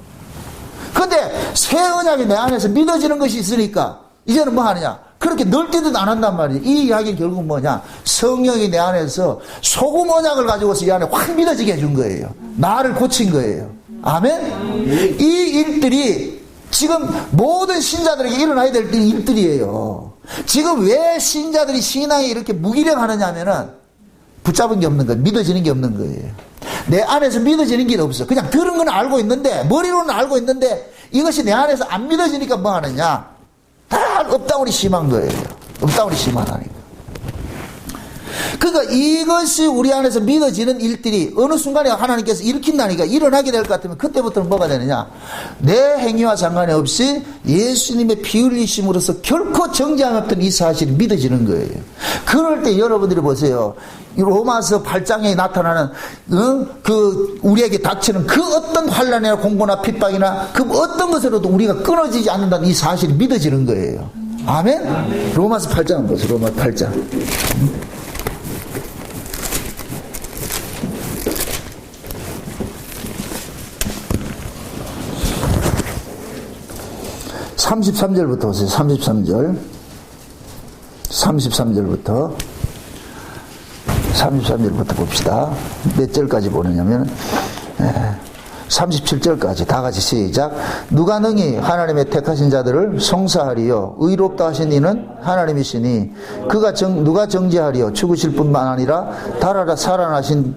근데 새 언약이 내 안에서 믿어지는 것이 있으니까 이제는 뭐 하느냐, 그렇게 널뛰듯 안 한단 말이에요. 이 이야기는 결국 뭐냐, 성령이 내 안에서 소금 언약을 가지고서 이 안에 확 믿어지게 해준 거예요. 나를 고친 거예요. 아멘? 이 일들이 지금 모든 신자들에게 일어나야 될 일들이에요. 지금 왜 신자들이 신앙이 이렇게 무기력하느냐 하면은 붙잡은 게 없는 거예요. 믿어지는 게 없는 거예요. 내 안에서 믿어지는 게 없어. 그냥 들은 건 알고 있는데, 머리로는 알고 있는데 이것이 내 안에서 안 믿어지니까 뭐 하느냐, 다 업다운이 심한 거예요. 업다운이 심하다니까. 그러니까 이것이 우리 안에서 믿어지는 일들이 어느 순간에 하나님께서 일으킨다니까, 일어나게 될 것 같으면 그때부터는 뭐가 되느냐, 내 행위와 상관이 없이 예수님의 피 흘리심으로써 결코 정죄함 없던 이 사실이 믿어지는 거예요. 그럴 때 여러분들이 보세요. 이 로마서 8장에 나타나는 그 우리에게 닥치는 그 어떤 환난이나 공고나 핍박이나 그 어떤 것으로도 우리가 끊어지지 않는다는 이 사실이 믿어지는 거예요. 아멘? 로마서 8장 보세요. 로마 8장. 33절부터 보세요. 33절부터 봅시다. 몇 절까지 보느냐면 37절까지 다 같이 시작. 누가 능히 하나님의 택하신 자들을 송사하리요, 의롭다 하신 이는 하나님이시니 누가 정죄하리요, 죽으실 뿐만 아니라 달아라 살아나신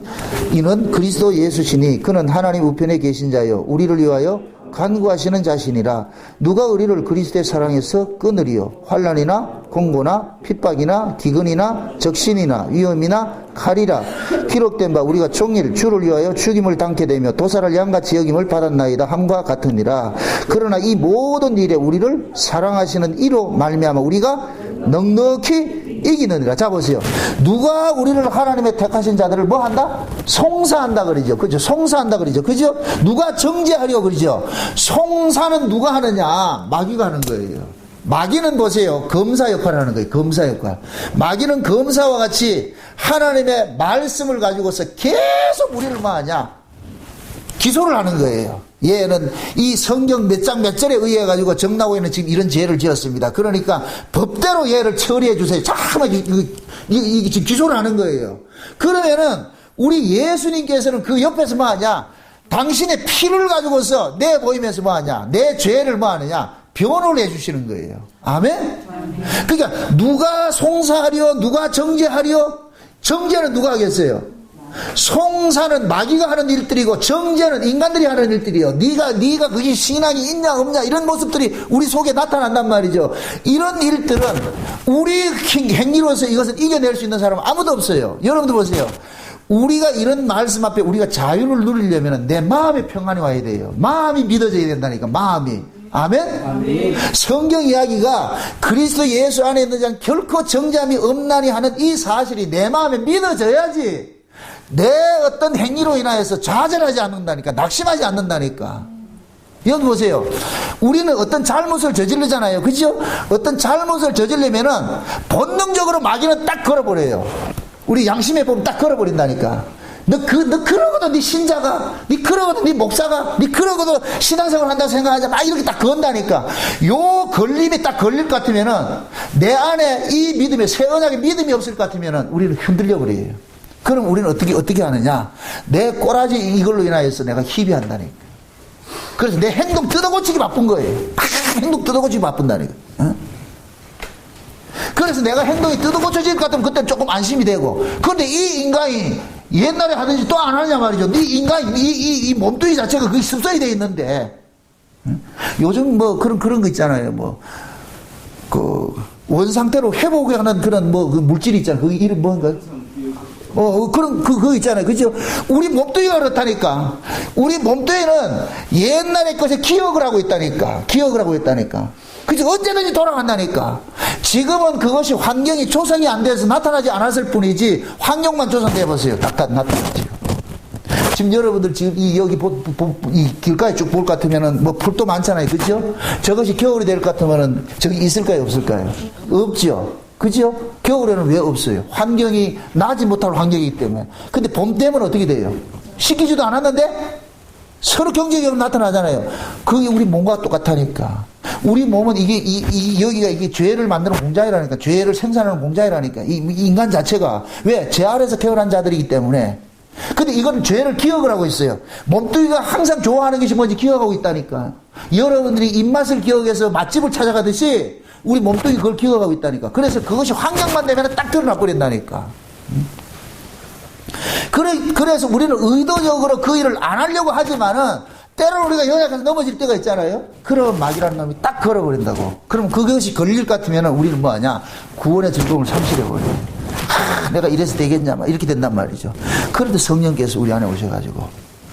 이는 그리스도 예수시니 그는 하나님 우편에 계신 자요 우리를 위하여 간구하시는 자신이라. 누가 우리를 그리스도의 사랑에서 끊으리요, 환난이나 공고나 핍박이나 기근이나 적신이나 위험이나 칼이라. 기록된 바 우리가 종일 주를 위하여 죽임을 당케 되며 도살을 양같이 여김을 받았나이다 함과 같으니라. 그러나 이 모든 일에 우리를 사랑하시는 이로 말미암아 우리가 넉넉히 이기느니라. 자 보세요. 누가 우리를 하나님의 택하신 자들을 뭐 한다? 송사한다 그러죠. 그죠? 송사한다 그러죠. 그죠? 누가 정죄하려 그러죠. 송사는 누가 하느냐? 마귀가 하는 거예요. 마귀는 보세요. 검사 역할을 하는 거예요. 검사 역할. 마귀는 검사와 같이 하나님의 말씀을 가지고서 계속 우리를 뭐 하냐? 기소를 하는 거예요. 얘는 이 성경 몇 장 몇 절에 의해 가지고 정나고에는 지금 이런 죄를 지었습니다. 그러니까 법대로 얘를 처리해 주세요. 잠깐만 지금 기소를 하는 거예요. 그러면은 우리 예수님께서는 그 옆에서 뭐 하냐? 당신의 피를 가지고서 내 보이면서 뭐 하냐? 내 죄를 뭐 하느냐? 변호를 해주시는 거예요. 아멘? 그러니까 누가 송사하려, 누가 정죄하려? 정죄는 누가 하겠어요? 송사는 마귀가 하는 일들이고 정죄는 인간들이 하는 일들이요. 네가 그게 신앙이 있냐 없냐 이런 모습들이 우리 속에 나타난단 말이죠. 이런 일들은 우리 행위로서 이것을 이겨낼 수 있는 사람은 아무도 없어요. 여러분들 보세요. 우리가 이런 말씀 앞에 우리가 자유를 누리려면 내 마음의 평안이 와야 돼요. 마음이 믿어져야 된다니까. 마음이. 아멘? 아멘. 성경 이야기가 그리스도 예수 안에 있는 자는 결코 정죄함이 없나니 하는 이 사실이 내 마음에 믿어져야지 내 어떤 행위로 인하여서 좌절하지 않는다니까. 낙심하지 않는다니까. 여기 보세요. 우리는 어떤 잘못을 저지르잖아요. 그죠? 어떤 잘못을 저지르면은 본능적으로 마귀는 딱 걸어버려요. 우리 양심에 보면 딱 걸어버린다니까. 너 그러고도 네 신자가, 네 그러고도 네 목사가, 네 그러고도 신앙생활 한다고 생각하자. 막 이렇게 딱 건다니까. 요 걸림이 딱 걸릴 것 같으면은 내 안에 이 믿음에, 새 언약의 믿음이 없을 것 같으면은 우리는 흔들려 버려요. 그럼 우리는 어떻게 하느냐? 내 꼬라지 이걸로 인하여서 내가 희비한다니까. 그래서 내 행동 뜯어고치기 바쁜 거예요. 행동 뜯어고치기 바쁜다니까. 어? 그래서 내가 행동이 뜯어고쳐질 것 같으면 그때는 조금 안심이 되고. 그런데 이 인간이 옛날에 하든지 또 안 하냐 말이죠. 네 인간, 이 몸뚱이 자체가 그게 습성이 되어 있는데. 요즘 뭐 그런 거 있잖아요. 뭐, 원상태로 회복하는 그런 그 물질이 있잖아요. 그 이름 뭔가? 그거 있잖아요. 그죠? 우리 몸뚱이가 그렇다니까. 우리 몸뚱이는 옛날의 것에 기억을 하고 있다니까. 그죠? 언제든지 돌아간다니까. 지금은 그것이 환경이 조성이 안 돼서 나타나지 않았을 뿐이지, 환경만 조성돼 보세요. 딱 나타나지. 지금 여러분들 지금 여기 이 길가에 쭉 볼 것 같으면은 뭐 풀도 많잖아요. 그죠? 저것이 겨울이 될 것 같으면은 저기 있을까요? 없을까요? 없죠. 그죠? 겨울에는 왜 없어요? 환경이 나지 못할 환경이기 때문에. 근데 봄 되면 어떻게 돼요? 식히지도 않았는데 서로 경쟁력이 나타나잖아요. 그게 우리 몸과 똑같다니까. 우리 몸은 여기가 이게 죄를 만드는 공장이라니까. 죄를 생산하는 공장이라니까. 이 인간 자체가. 왜? 죄 아래서 태어난 자들이기 때문에. 근데 이건 죄를 기억을 하고 있어요. 몸뚱이가 항상 좋아하는 것이 뭔지 기억하고 있다니까. 여러분들이 입맛을 기억해서 맛집을 찾아가듯이 우리 몸뚱이 그걸 기억하고 있다니까. 그래서 그것이 환경만 되면 딱 드러나 버린다니까. 그래서 우리는 의도적으로 그 일을 안 하려고 하지만은 때로는 우리가 연약해서 넘어질 때가 있잖아요. 그럼 마귀라는 놈이 딱 걸어버린다고. 그럼 그것이 걸릴 것 같으면은 우리는 뭐 하냐? 구원의 즐거움을 상실해버려요. 내가 이래서 되겠냐? 막 이렇게 된단 말이죠. 그런데 성령께서 우리 안에 오셔가지고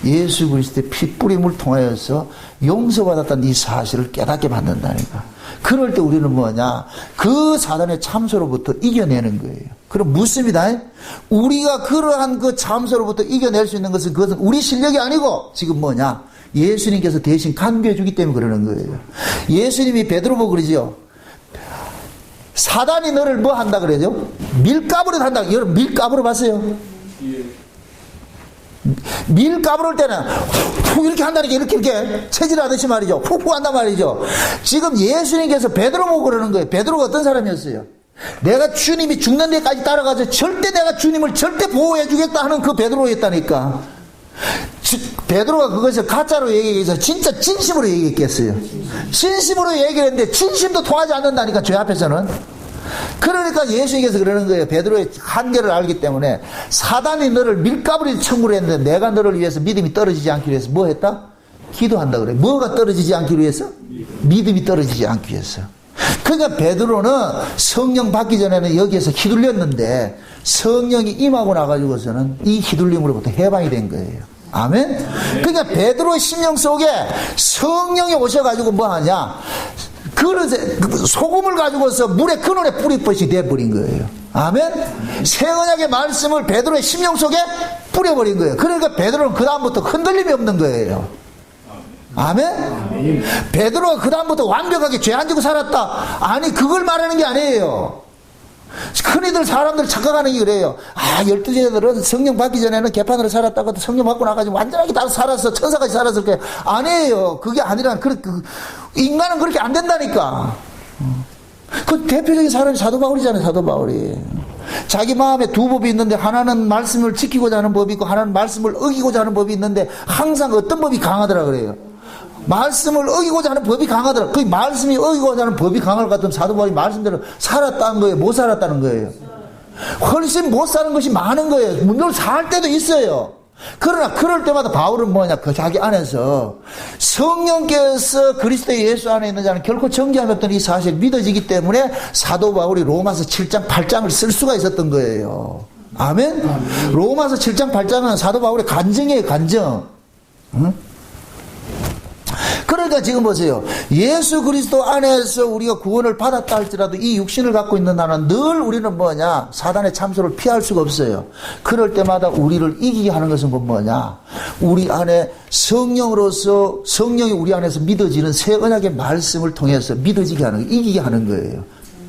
예수 그리스도의 피뿌림을 통하여서 용서받았다는 이 사실을 깨닫게 만든다니까. 그럴 때 우리는 뭐냐? 그 사단의 참소로부터 이겨내는 거예요. 그럼 묻습니다. 우리가 그러한 그 참소로부터 이겨낼 수 있는 것은 그것은 우리 실력이 아니고 지금 뭐냐? 예수님께서 대신 간구해 주기 때문에 그러는 거예요. 예수님이 베드로 보고 그러죠. 사단이 너를 뭐 한다 그러죠? 밀가부로 한다. 여러분 밀가부로 봤어요? 밀가부를 때는 훅 이렇게 한다니까. 이렇게 체질하듯이 말이죠. 훅 한단 말이죠. 지금 예수님께서 베드로 보고 그러는 거예요. 베드로가 어떤 사람이었어요? 내가 주님이 죽는 데까지 따라가서 절대 내가 주님을 절대 보호해 주겠다 하는 그 베드로였다니까. 베드로가 그것을 가짜로 얘기해서 진짜 진심으로 얘기했겠어요. 진심으로 얘기했는데 진심도 통하지 않는다니까. 죄 앞에서는. 그러니까 예수님께서 그러는 거예요. 베드로의 한계를 알기 때문에 사단이 너를 밀가부리 청구를 했는데 내가 너를 위해서 믿음이 떨어지지 않기 위해서 뭐 했다? 기도한다 그래. 뭐가 떨어지지 않기 위해서? 믿음이 떨어지지 않기 위해서. 그러니까 베드로는 성령 받기 전에는 여기에서 휘둘렸는데 성령이 임하고 나가지고서는 이 휘둘림으로부터 해방이 된 거예요. 아멘? 그러니까 베드로의 심령 속에 성령이 오셔가지고 뭐 하냐? 그릇에 소금을 가지고서 물의 근원에 뿌리듯이 돼버린 거예요. 아멘? 새 언약의 말씀을 베드로의 심령 속에 뿌려버린 거예요. 그러니까 베드로는 그 다음부터 흔들림이 없는 거예요. 아멘? 베드로가 그 다음부터 완벽하게 죄 안 지고 살았다. 아니 그걸 말하는 게 아니에요. 흔히들 사람들 착각하는 게 그래요. 아, 12제자들은 성령 받기 전에는 개판으로 살았다가 성령 받고 나가지고 완전하게 다 살았어. 천사까지 살았을 게 아니에요. 그게 아니라 인간은 그렇게 안 된다니까. 그 대표적인 사람이 사도 바울이잖아요. 사도 바울이. 자기 마음에 두 법이 있는데 하나는 말씀을 지키고자 하는 법이 있고 하나는 말씀을 어기고자 하는 법이 있는데 항상 어떤 법이 강하더라 그래요. 말씀을 어기고자 하는 법이 강하더라. 그 말씀이 어기고자 하는 법이 강할 것 같으면 사도 바울이 말씀대로 살았다는 거예요? 못 살았다는 거예요? 훨씬 못 사는 것이 많은 거예요. 물론 살 때도 있어요. 그러나 그럴 때마다 바울은 뭐냐? 그 자기 안에서 성령께서 그리스도 예수 안에 있는 자는 결코 정죄함이 없던 이 사실이 믿어지기 때문에 사도 바울이 로마서 7장 8장을 쓸 수가 있었던 거예요. 아멘? 로마서 7장 8장은 사도 바울의 간증이에요. 간증. 응? 그러니까 지금 보세요. 예수 그리스도 안에서 우리가 구원을 받았다 할지라도 이 육신을 갖고 있는 나는 늘 우리는 뭐냐? 사단의 참소를 피할 수가 없어요. 그럴 때마다 우리를 이기게 하는 것은 뭐냐? 우리 안에 성령으로서 성령이 우리 안에서 믿어지는 새 언약의 말씀을 통해서 믿어지게 하는 거예요. 이기게 하는 거예요.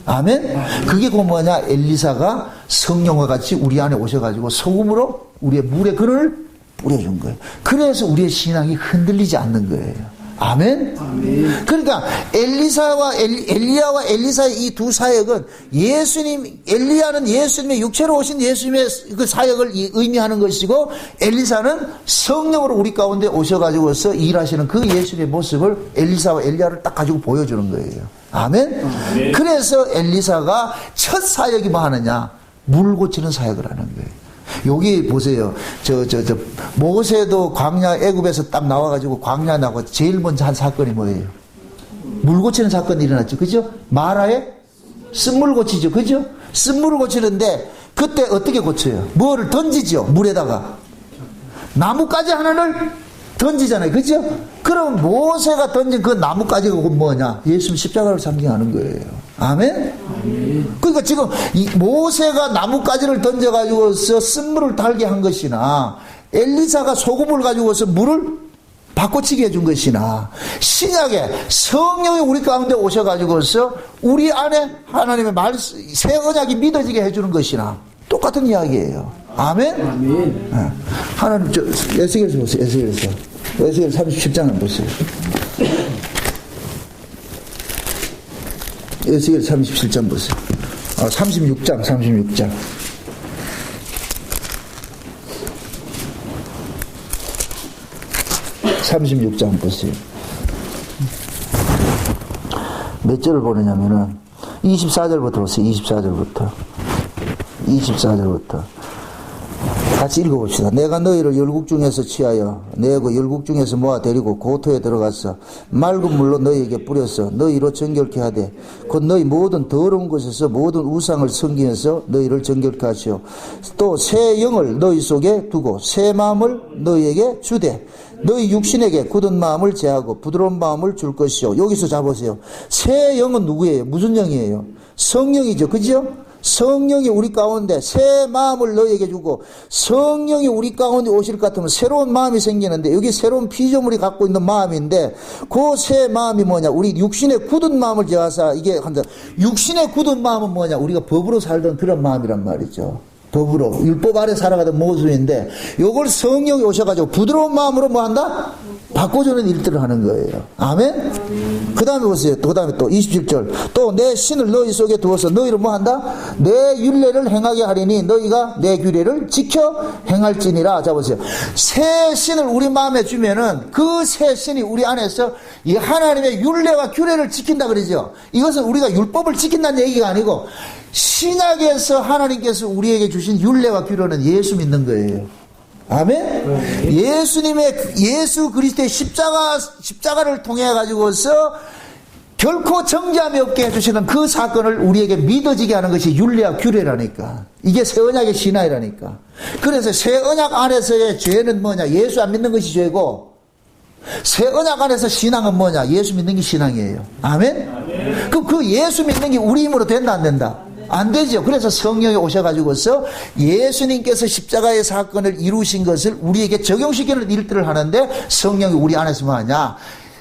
아멘? 그게 그 뭐냐? 엘리사가 성령과 같이 우리 안에 오셔가지고 소금으로 우리의 물의 근원을 뿌려준 거예요. 그래서 우리의 신앙이 흔들리지 않는 거예요. 아멘? 아멘. 그러니까 엘리야와 엘리사의 이 두 사역은 엘리야는 예수님의 육체로 오신 예수님의 그 사역을 의미하는 것이고 엘리사는 성령으로 우리 가운데 오셔가지고서 일하시는 그 예수님의 모습을 엘리사와 엘리야를 딱 가지고 보여주는 거예요. 아멘? 아멘. 그래서 엘리사가 첫 사역이 뭐 하느냐? 물 고치는 사역을 하는 거예요. 여기 보세요. 모세도 광야 애굽에서 딱 나와가지고 광야 나고 제일 먼저 한 사건이 뭐예요? 물 고치는 사건이 일어났죠. 그죠? 마라에 쓴물 고치죠. 그죠? 쓴물을 고치는데 그때 어떻게 고쳐요? 뭐를 던지죠? 물에다가. 나뭇가지 하나를 던지잖아요. 그죠? 그럼 모세가 던진 그 나뭇가지가 뭐냐? 예수님 십자가를 상징하는 거예요. 아멘? 그러니까 지금 이 모세가 나뭇가지를 던져가지고서 쓴물을 달게 한 것이나 엘리사가 소금을 가지고서 물을 바꿔치기 해준 것이나 신약에 성령이 우리 가운데 오셔가지고서 우리 안에 하나님의 새 언약이 믿어지게 해주는 것이나 똑같은 이야기예요. 아멘? 아멘. 하나님, 에스겔서 보세요. 에스겔 37장 한번 보세요. 에스겔 37장 보세요. 36장. 36장 보세요. 몇 절을 보느냐면은 24절부터 보세요. 24절부터 같이 읽어봅시다. 내가 너희를 열국 중에서 취하여 내고 열국 중에서 모아 데리고 고토에 들어가서 맑은 물로 너희에게 뿌려서 너희로 정결케 하되 곧 너희 모든 더러운 곳에서 모든 우상을 섬기면서 너희를 정결케 하시오. 또 새 영을 너희 속에 두고 새 마음을 너희에게 주되 너희 육신에게 굳은 마음을 제하고 부드러운 마음을 줄 것이요. 여기서 잡으세요. 새 영은 누구예요? 무슨 영이에요? 성령이죠. 그죠? 성령이 우리 가운데 새 마음을 너희에게 주고 성령이 우리 가운데 오실 것 같으면 새로운 마음이 생기는데 여기 새로운 피조물이 갖고 있는 마음인데 그 새 마음이 뭐냐? 우리 육신의 굳은 마음을 제하사 이게 한다. 육신의 굳은 마음은 뭐냐? 우리가 법으로 살던 그런 마음이란 말이죠. 법으로 율법 아래 살아가던 모습인데 요걸 성령이 오셔가지고 부드러운 마음으로 뭐 한다? 바꿔주는 일들을 하는 거예요. 아멘? 그 다음에 보세요. 그 다음에 또 27절. 또 내 신을 너희 속에 두어서 너희를 뭐 한다? 내 율례를 행하게 하리니 너희가 내 규례를 지켜 행할지니라. 자 보세요. 새 신을 우리 마음에 주면은 그 새 신이 우리 안에서 이 하나님의 율례와 규례를 지킨다 그러죠. 이것은 우리가 율법을 지킨다는 얘기가 아니고 신약에서 하나님께서 우리에게 주신 율례와 규례는 예수 믿는 거예요. 아멘? 예수 그리스도의 십자가를 통해 가지고서 결코 정죄함이 없게 해주시는 그 사건을 우리에게 믿어지게 하는 것이 율례와 규례라니까. 이게 새 언약의 신앙이라니까. 그래서 새 언약 안에서의 죄는 뭐냐? 예수 안 믿는 것이 죄고 새 언약 안에서 신앙은 뭐냐? 예수 믿는 게 신앙이에요. 아멘? 그럼 그 예수 믿는 게 우리 힘으로 된다 안 된다? 안 되죠. 그래서 성령이 오셔가지고서 예수님께서 십자가의 사건을 이루신 것을 우리에게 적용시키는 일들을 하는데 성령이 우리 안에서 뭐 하냐?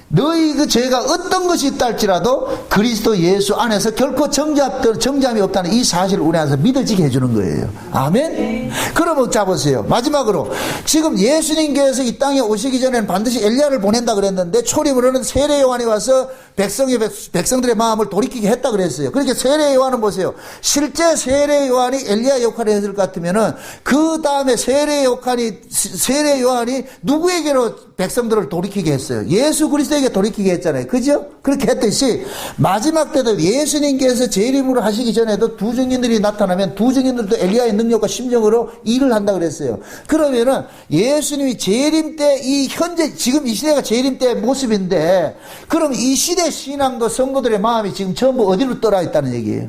너희 그 죄가 어떤 것이 있다 할지라도 그리스도 예수 안에서 결코 정죄함이 없다는 이 사실을 우리 안에서 믿어지게 해주는 거예요. 아멘? 그러면 자 보세요. 마지막으로 지금 예수님께서 이 땅에 오시기 전에는 반드시 엘리야를 보낸다 그랬는데 초림으로는 세례 요한이 와서 백성들의 마음을 돌이키게 했다 그랬어요. 그렇게 세례 요한은 보세요. 실제 세례 요한이 엘리야 역할을 했을 것 같으면은 그 다음에 세례 요한이 누구에게로 백성들을 돌이키게 했어요? 예수 그리스도에게 돌이키게 했잖아요. 그죠? 그렇게 했듯이 마지막 때도 예수님께서 재림으로 하시기 전에도 두 증인들이 나타나면 두 증인들도 엘리야의 능력과 심정으로 일을 한다 그랬어요. 그러면은 예수님이 재림 때 이 현재 지금 이 시대가 재림 때의 모습인데 그럼 이 시대 신앙도 성도들의 마음이 지금 전부 어디로 떠나 있다는 얘기예요?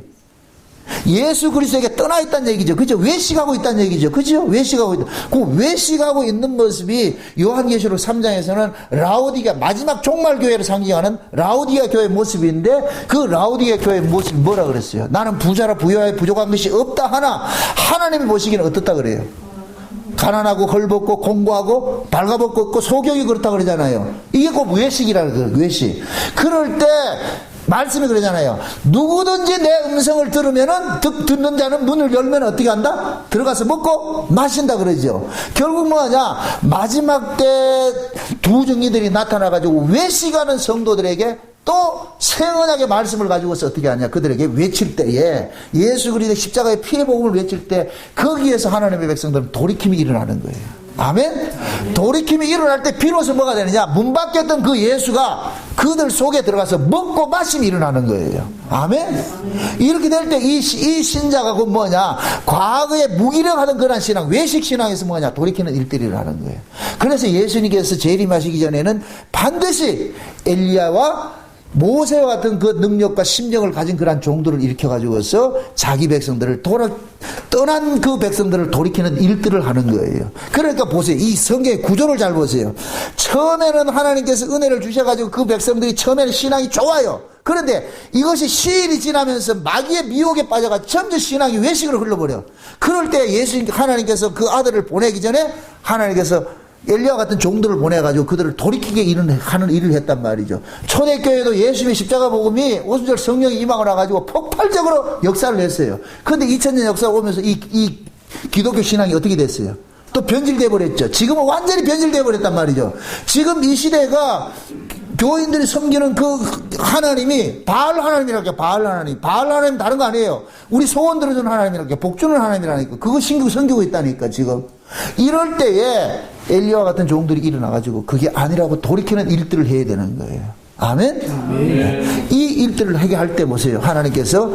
예수 그리스도에게 떠나 있다는 얘기죠. 그죠? 외식하고 있다는 얘기죠. 그죠? 외식하고 있다. 그 외식하고 있는 모습이 요한계시록 3장에서는 라오디가 마지막 종말 교회를 상징하는 라오디가 교회의 모습인데 그 라오디가 교회의 모습이 뭐라 그랬어요? 나는 부자라 부여에 부족한 것이 없다 하나 하나님이 보시기는 어떻다 그래요? 가난하고 헐벗고 공고하고 발가벗고 소경이 그렇다 그러잖아요. 이게 곧 외식이라는 거예요. 외식. 그럴 때 말씀이 그러잖아요. 누구든지 내 음성을 들으면은 듣는 자는 문을 열면 어떻게 한다? 들어가서 먹고 마신다 그러죠. 결국 뭐하냐? 마지막 때 두 증인들이 나타나가지고 외식하는 성도들에게 또 새 언약의 말씀을 가지고서 어떻게 하냐? 그들에게 외칠 때에 예수 그리스도의 십자가의 피의 복음을 외칠 때 거기에서 하나님의 백성들은 돌이킴이 일어나는 거예요. 아멘? 돌이킴이 일어날 때 비로소 뭐가 되느냐? 문 밖에 있던 그 예수가 그들 속에 들어가서 먹고 마심이 일어나는 거예요. 아멘? 이렇게 될 때 이 신자가 그 뭐냐? 과거에 무기력하던 그런 신앙, 외식 신앙에서 뭐냐? 돌이키는 일들이 일어나는 거예요. 그래서 예수님께서 재림하시기 전에는 반드시 엘리야와 모세와 같은 그 능력과 심정을 가진 그러한 종들을 일으켜가지고서 자기 백성들을 떠난 그 백성들을 돌이키는 일들을 하는 거예요. 그러니까 보세요. 이 성경의 구조를 잘 보세요. 처음에는 하나님께서 은혜를 주셔가지고 그 백성들이 처음에는 신앙이 좋아요. 그런데 이것이 시일이 지나면서 마귀의 미혹에 빠져가 점점 신앙이 외식으로 흘러버려. 그럴 때 하나님께서 그 아들을 보내기 전에 하나님께서 엘리야와 같은 종들을 보내가지고 그들을 돌이키게 하는 일을 했단 말이죠. 초대교회도 예수님의 십자가 복음이 오순절 성령이 임하고 나가지고 폭발적으로 역사를 했어요. 그런데 2000년 역사가 오면서 이 기독교 신앙이 어떻게 됐어요? 또 변질돼 버렸죠. 지금은 완전히 변질돼 버렸단 말이죠. 지금 이 시대가 교인들이 섬기는 그 하나님이 바알 하나님이라고 해요. 바알 하나님. 바알 하나님 다른 거 아니에요. 우리 소원 들어주는 하나님이라고 해요. 복 주는 하나님이라니까. 그거 섬기고 있다니까 지금. 이럴 때에 엘리야와 같은 종들이 일어나가지고 그게 아니라고 돌이키는 일들을 해야 되는 거예요. 아멘? 네. 이 일들을 하게 할 때 보세요. 하나님께서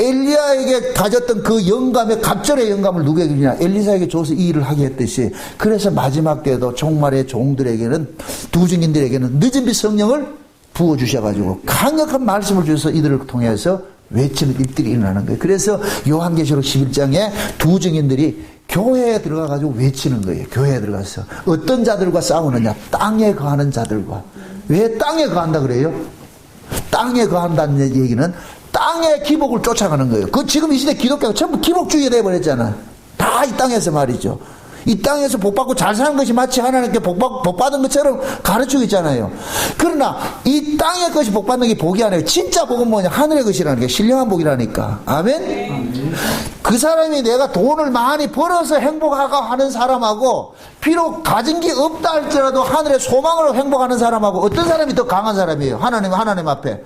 엘리야에게 가졌던 그 영감의 갑절의 영감을 누구에게 주냐? 엘리사에게 줘서 이 일을 하게 했듯이, 그래서 마지막 때도 종말의 종들에게는, 두 증인들에게는 늦은 빛 성령을 부어주셔가지고 강력한 말씀을 주셔서 이들을 통해서 외치는 일들이 일어나는 거예요. 그래서 요한계시록 11장에 두 증인들이 교회에 들어가가지고 외치는 거예요. 교회에 들어가서 어떤 자들과 싸우느냐? 땅에 거하는 자들과. 왜 땅에 거한다 그래요? 땅에 거한다는 얘기는 땅의 기복을 쫓아가는 거예요. 그 지금 이 시대 기독교가 전부 기복주의가 되어버렸잖아. 다 이 땅에서 말이죠. 이 땅에서 복받고 잘 사는 것이 마치 하나님께 복받은 것처럼 가르치고 있잖아요. 그러나 이 땅의 것이 복받는 게 복이 아니에요. 진짜 복은 뭐냐? 하늘의 것이라는 게 신령한 복이라니까. 아멘? 그 사람이 내가 돈을 많이 벌어서 행복하고 하는 사람하고, 비록 가진 게 없다 할지라도 하늘의 소망으로 행복하는 사람하고 어떤 사람이 더 강한 사람이에요? 하나님 앞에.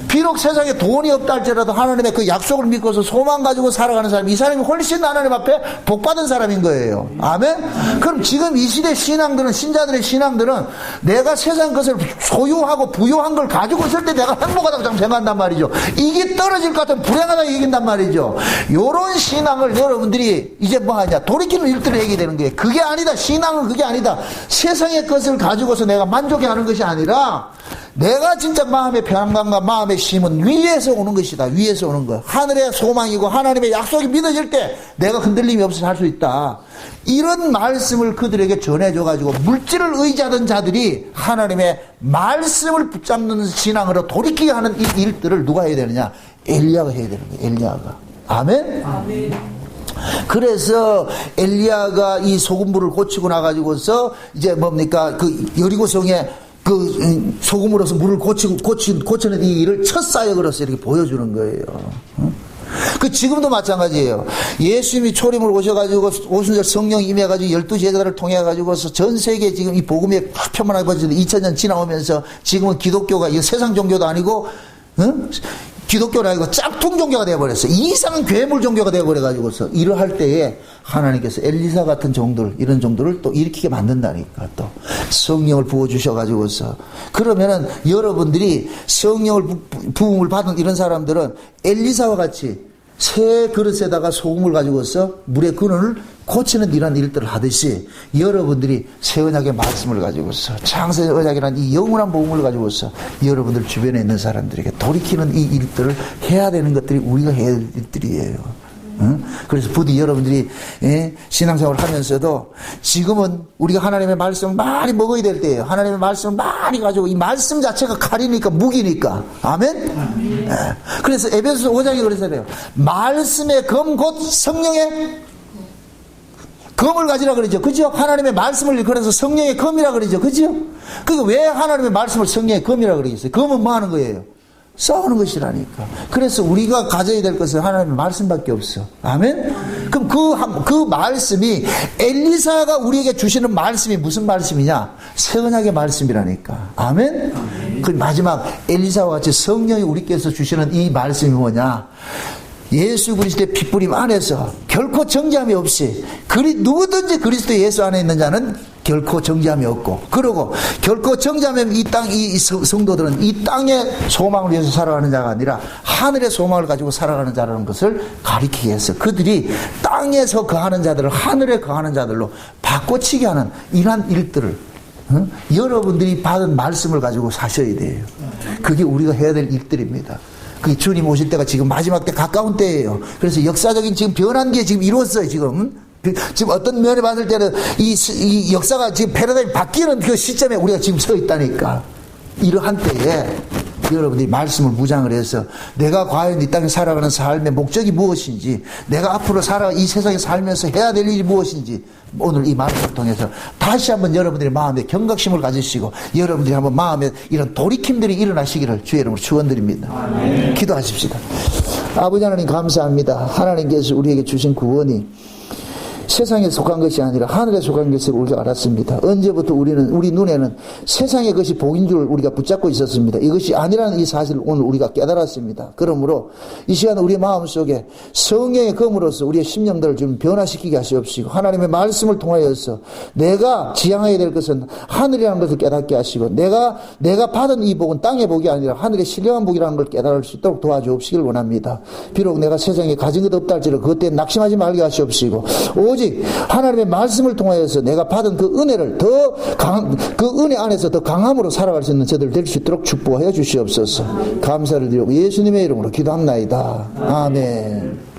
비록 세상에 돈이 없다 할지라도 하나님의 그 약속을 믿고서 소망 가지고 살아가는 사람, 이 사람이 훨씬 하나님 앞에 복받은 사람인 거예요. 아멘? 그럼 지금 이 시대 신앙들은, 신자들의 신앙들은 내가 세상 것을 소유하고 부유한 걸 가지고 있을 때 내가 행복하다고 생각한단 말이죠. 이게 떨어질 것 같으면 불행하다고 얘기한단 말이죠. 요런 신앙을 여러분들이 이제 뭐 하냐? 돌이키는 일들을 얘기해야 되는 거예요. 그게 아니다. 신앙은 그게 아니다. 세상의 것을 가지고서 내가 만족해 하는 것이 아니라, 내가 진짜 마음의 평강과 마음의 쉼은 위에서 오는 것이다. 위에서 오는 것. 하늘의 소망이고 하나님의 약속이 믿어질 때 내가 흔들림이 없이 살 수 있다. 이런 말씀을 그들에게 전해줘가지고 물질을 의지하던 자들이 하나님의 말씀을 붙잡는 신앙으로 돌이키게 하는 이 일들을 누가 해야 되느냐? 엘리야가 해야 되는 거예요. 엘리야가. 아멘? 아멘. 그래서 엘리야가 이 소금물을 고치고 나가지고서 이제 뭡니까? 그 여리고성에 그 소금으로서 물을 고치는 이 일을 첫 사역으로서 이렇게 보여주는 거예요. 그 지금도 마찬가지예요. 예수님이 초림을 오셔가지고 오순절 성령이 임해가지고 12 제자들을 통해가지고서 전 세계에 지금 이 복음이 표만하게 퍼지는데 2000년 지나오면서 지금은 기독교가 이 세상 종교도 아니고, 기독교는 아니고 짝퉁 종교가 되어버렸어요. 이상한 괴물 종교가 되어버려가지고서 일을 할 때에 하나님께서 엘리사 같은 종들, 이런 종들을 또 일으키게 만든다니까. 또 성령을 부어주셔가지고서, 그러면은 여러분들이 성령을 부음을 받은 이런 사람들은 엘리사와 같이 새 그릇에다가 소금을 가지고서 물의 근원을 고치는 이런 일들을 하듯이, 여러분들이 새 언약의 말씀을 가지고서, 창세 언약이라는 이 영원한 복음을 가지고서 여러분들 주변에 있는 사람들에게 돌이키는 이 일들을 해야 되는 것들이 우리가 해야 될 일들이에요. 그래서 부디 여러분들이 신앙생활을 하면서도, 지금은 우리가 하나님의 말씀을 많이 먹어야 될 때예요. 하나님의 말씀을 많이 가지고, 이 말씀 자체가 칼이니까, 무기니까. 아멘? 그래서 에베소서 5장에 그러잖아요. 말씀의 검 곧 성령의 검을 가지라 그러죠. 그죠? 하나님의 말씀을, 그래서 성령의 검이라 그러죠. 그죠? 그러니까 왜 하나님의 말씀을 성령의 검이라 그러겠어요? 검은 뭐 하는 거예요? 싸우는 것이라니까. 그래서 우리가 가져야 될 것은 하나님의 말씀밖에 없어. 아멘? 그럼 그 말씀이, 엘리사가 우리에게 주시는 말씀이 무슨 말씀이냐? 새 언약의 말씀이라니까. 아멘? 그 마지막 엘리사와 같이 성령이 우리께서 주시는 이 말씀이 뭐냐? 예수 그리스도의 핏부림 안에서 결코 정죄함이 없이, 누구든지 그리스도 예수 안에 있는 자는 결코 정죄함이 없고, 그리고 결코 정죄함이 이 성도들은 이 땅의 소망을 위해서 살아가는 자가 아니라 하늘의 소망을 가지고 살아가는 자라는 것을 가리키기 위해서 그들이 땅에서 거하는 자들을 하늘에 거하는 자들로 바꿔치기 하는 이러한 일들을, 여러분들이 받은 말씀을 가지고 사셔야 돼요. 그게 우리가 해야 될 일들입니다. 그 주님 오실 때가 지금 마지막 때 가까운 때예요. 그래서 역사적인 지금 변한 게 지금 이루어졌어요. 지금 어떤 면에 봤을 때는 이 역사가 지금 패러다임이 바뀌는 그 시점에 우리가 지금 서 있다니까. 이러한 때에 여러분들이 말씀을 묵상을 해서 내가 과연 이 땅에 살아가는 삶의 목적이 무엇인지, 내가 앞으로 이 세상에 살면서 해야 될 일이 무엇인지 오늘 이 말씀을 통해서 다시 한번 여러분들의 마음에 경각심을 가지시고 여러분들이 한번 마음에 이런 돌이킴들이 일어나시기를 주의 이름으로 축원드립니다. 아멘. 기도하십시다. 아버지 하나님 감사합니다. 하나님께서 우리에게 주신 구원이 세상에 속한 것이 아니라 하늘에 속한 것을 우리가 알았습니다. 언제부터 우리 눈에는 세상의 것이 복인 줄 우리가 붙잡고 있었습니다. 이것이 아니라는 이 사실을 오늘 우리가 깨달았습니다. 그러므로 이 시간 우리 마음속에 성령의 검으로서 우리의 심령들을 좀 변화시키게 하시옵시고 하나님의 말씀을 통하여서 내가 지향해야 될 것은 하늘이라는 것을 깨닫게 하시고 내가 받은 이 복은 땅의 복이 아니라 하늘의 신령한 복이라는 걸 깨달을 수 있도록 도와주옵시길 원합니다. 비록 내가 세상에 가진 것 없다 할지라도 그것 때문에 낙심하지 말게 하시옵시고 오직 하나님의 말씀을 통하여서 내가 받은 그 은혜를 그 은혜 안에서 더 강함으로 살아갈 수 있는 저들 될 수 있도록 축복하여 주시옵소서. 감사를 드리고 예수님의 이름으로 기도합나이다. 아멘.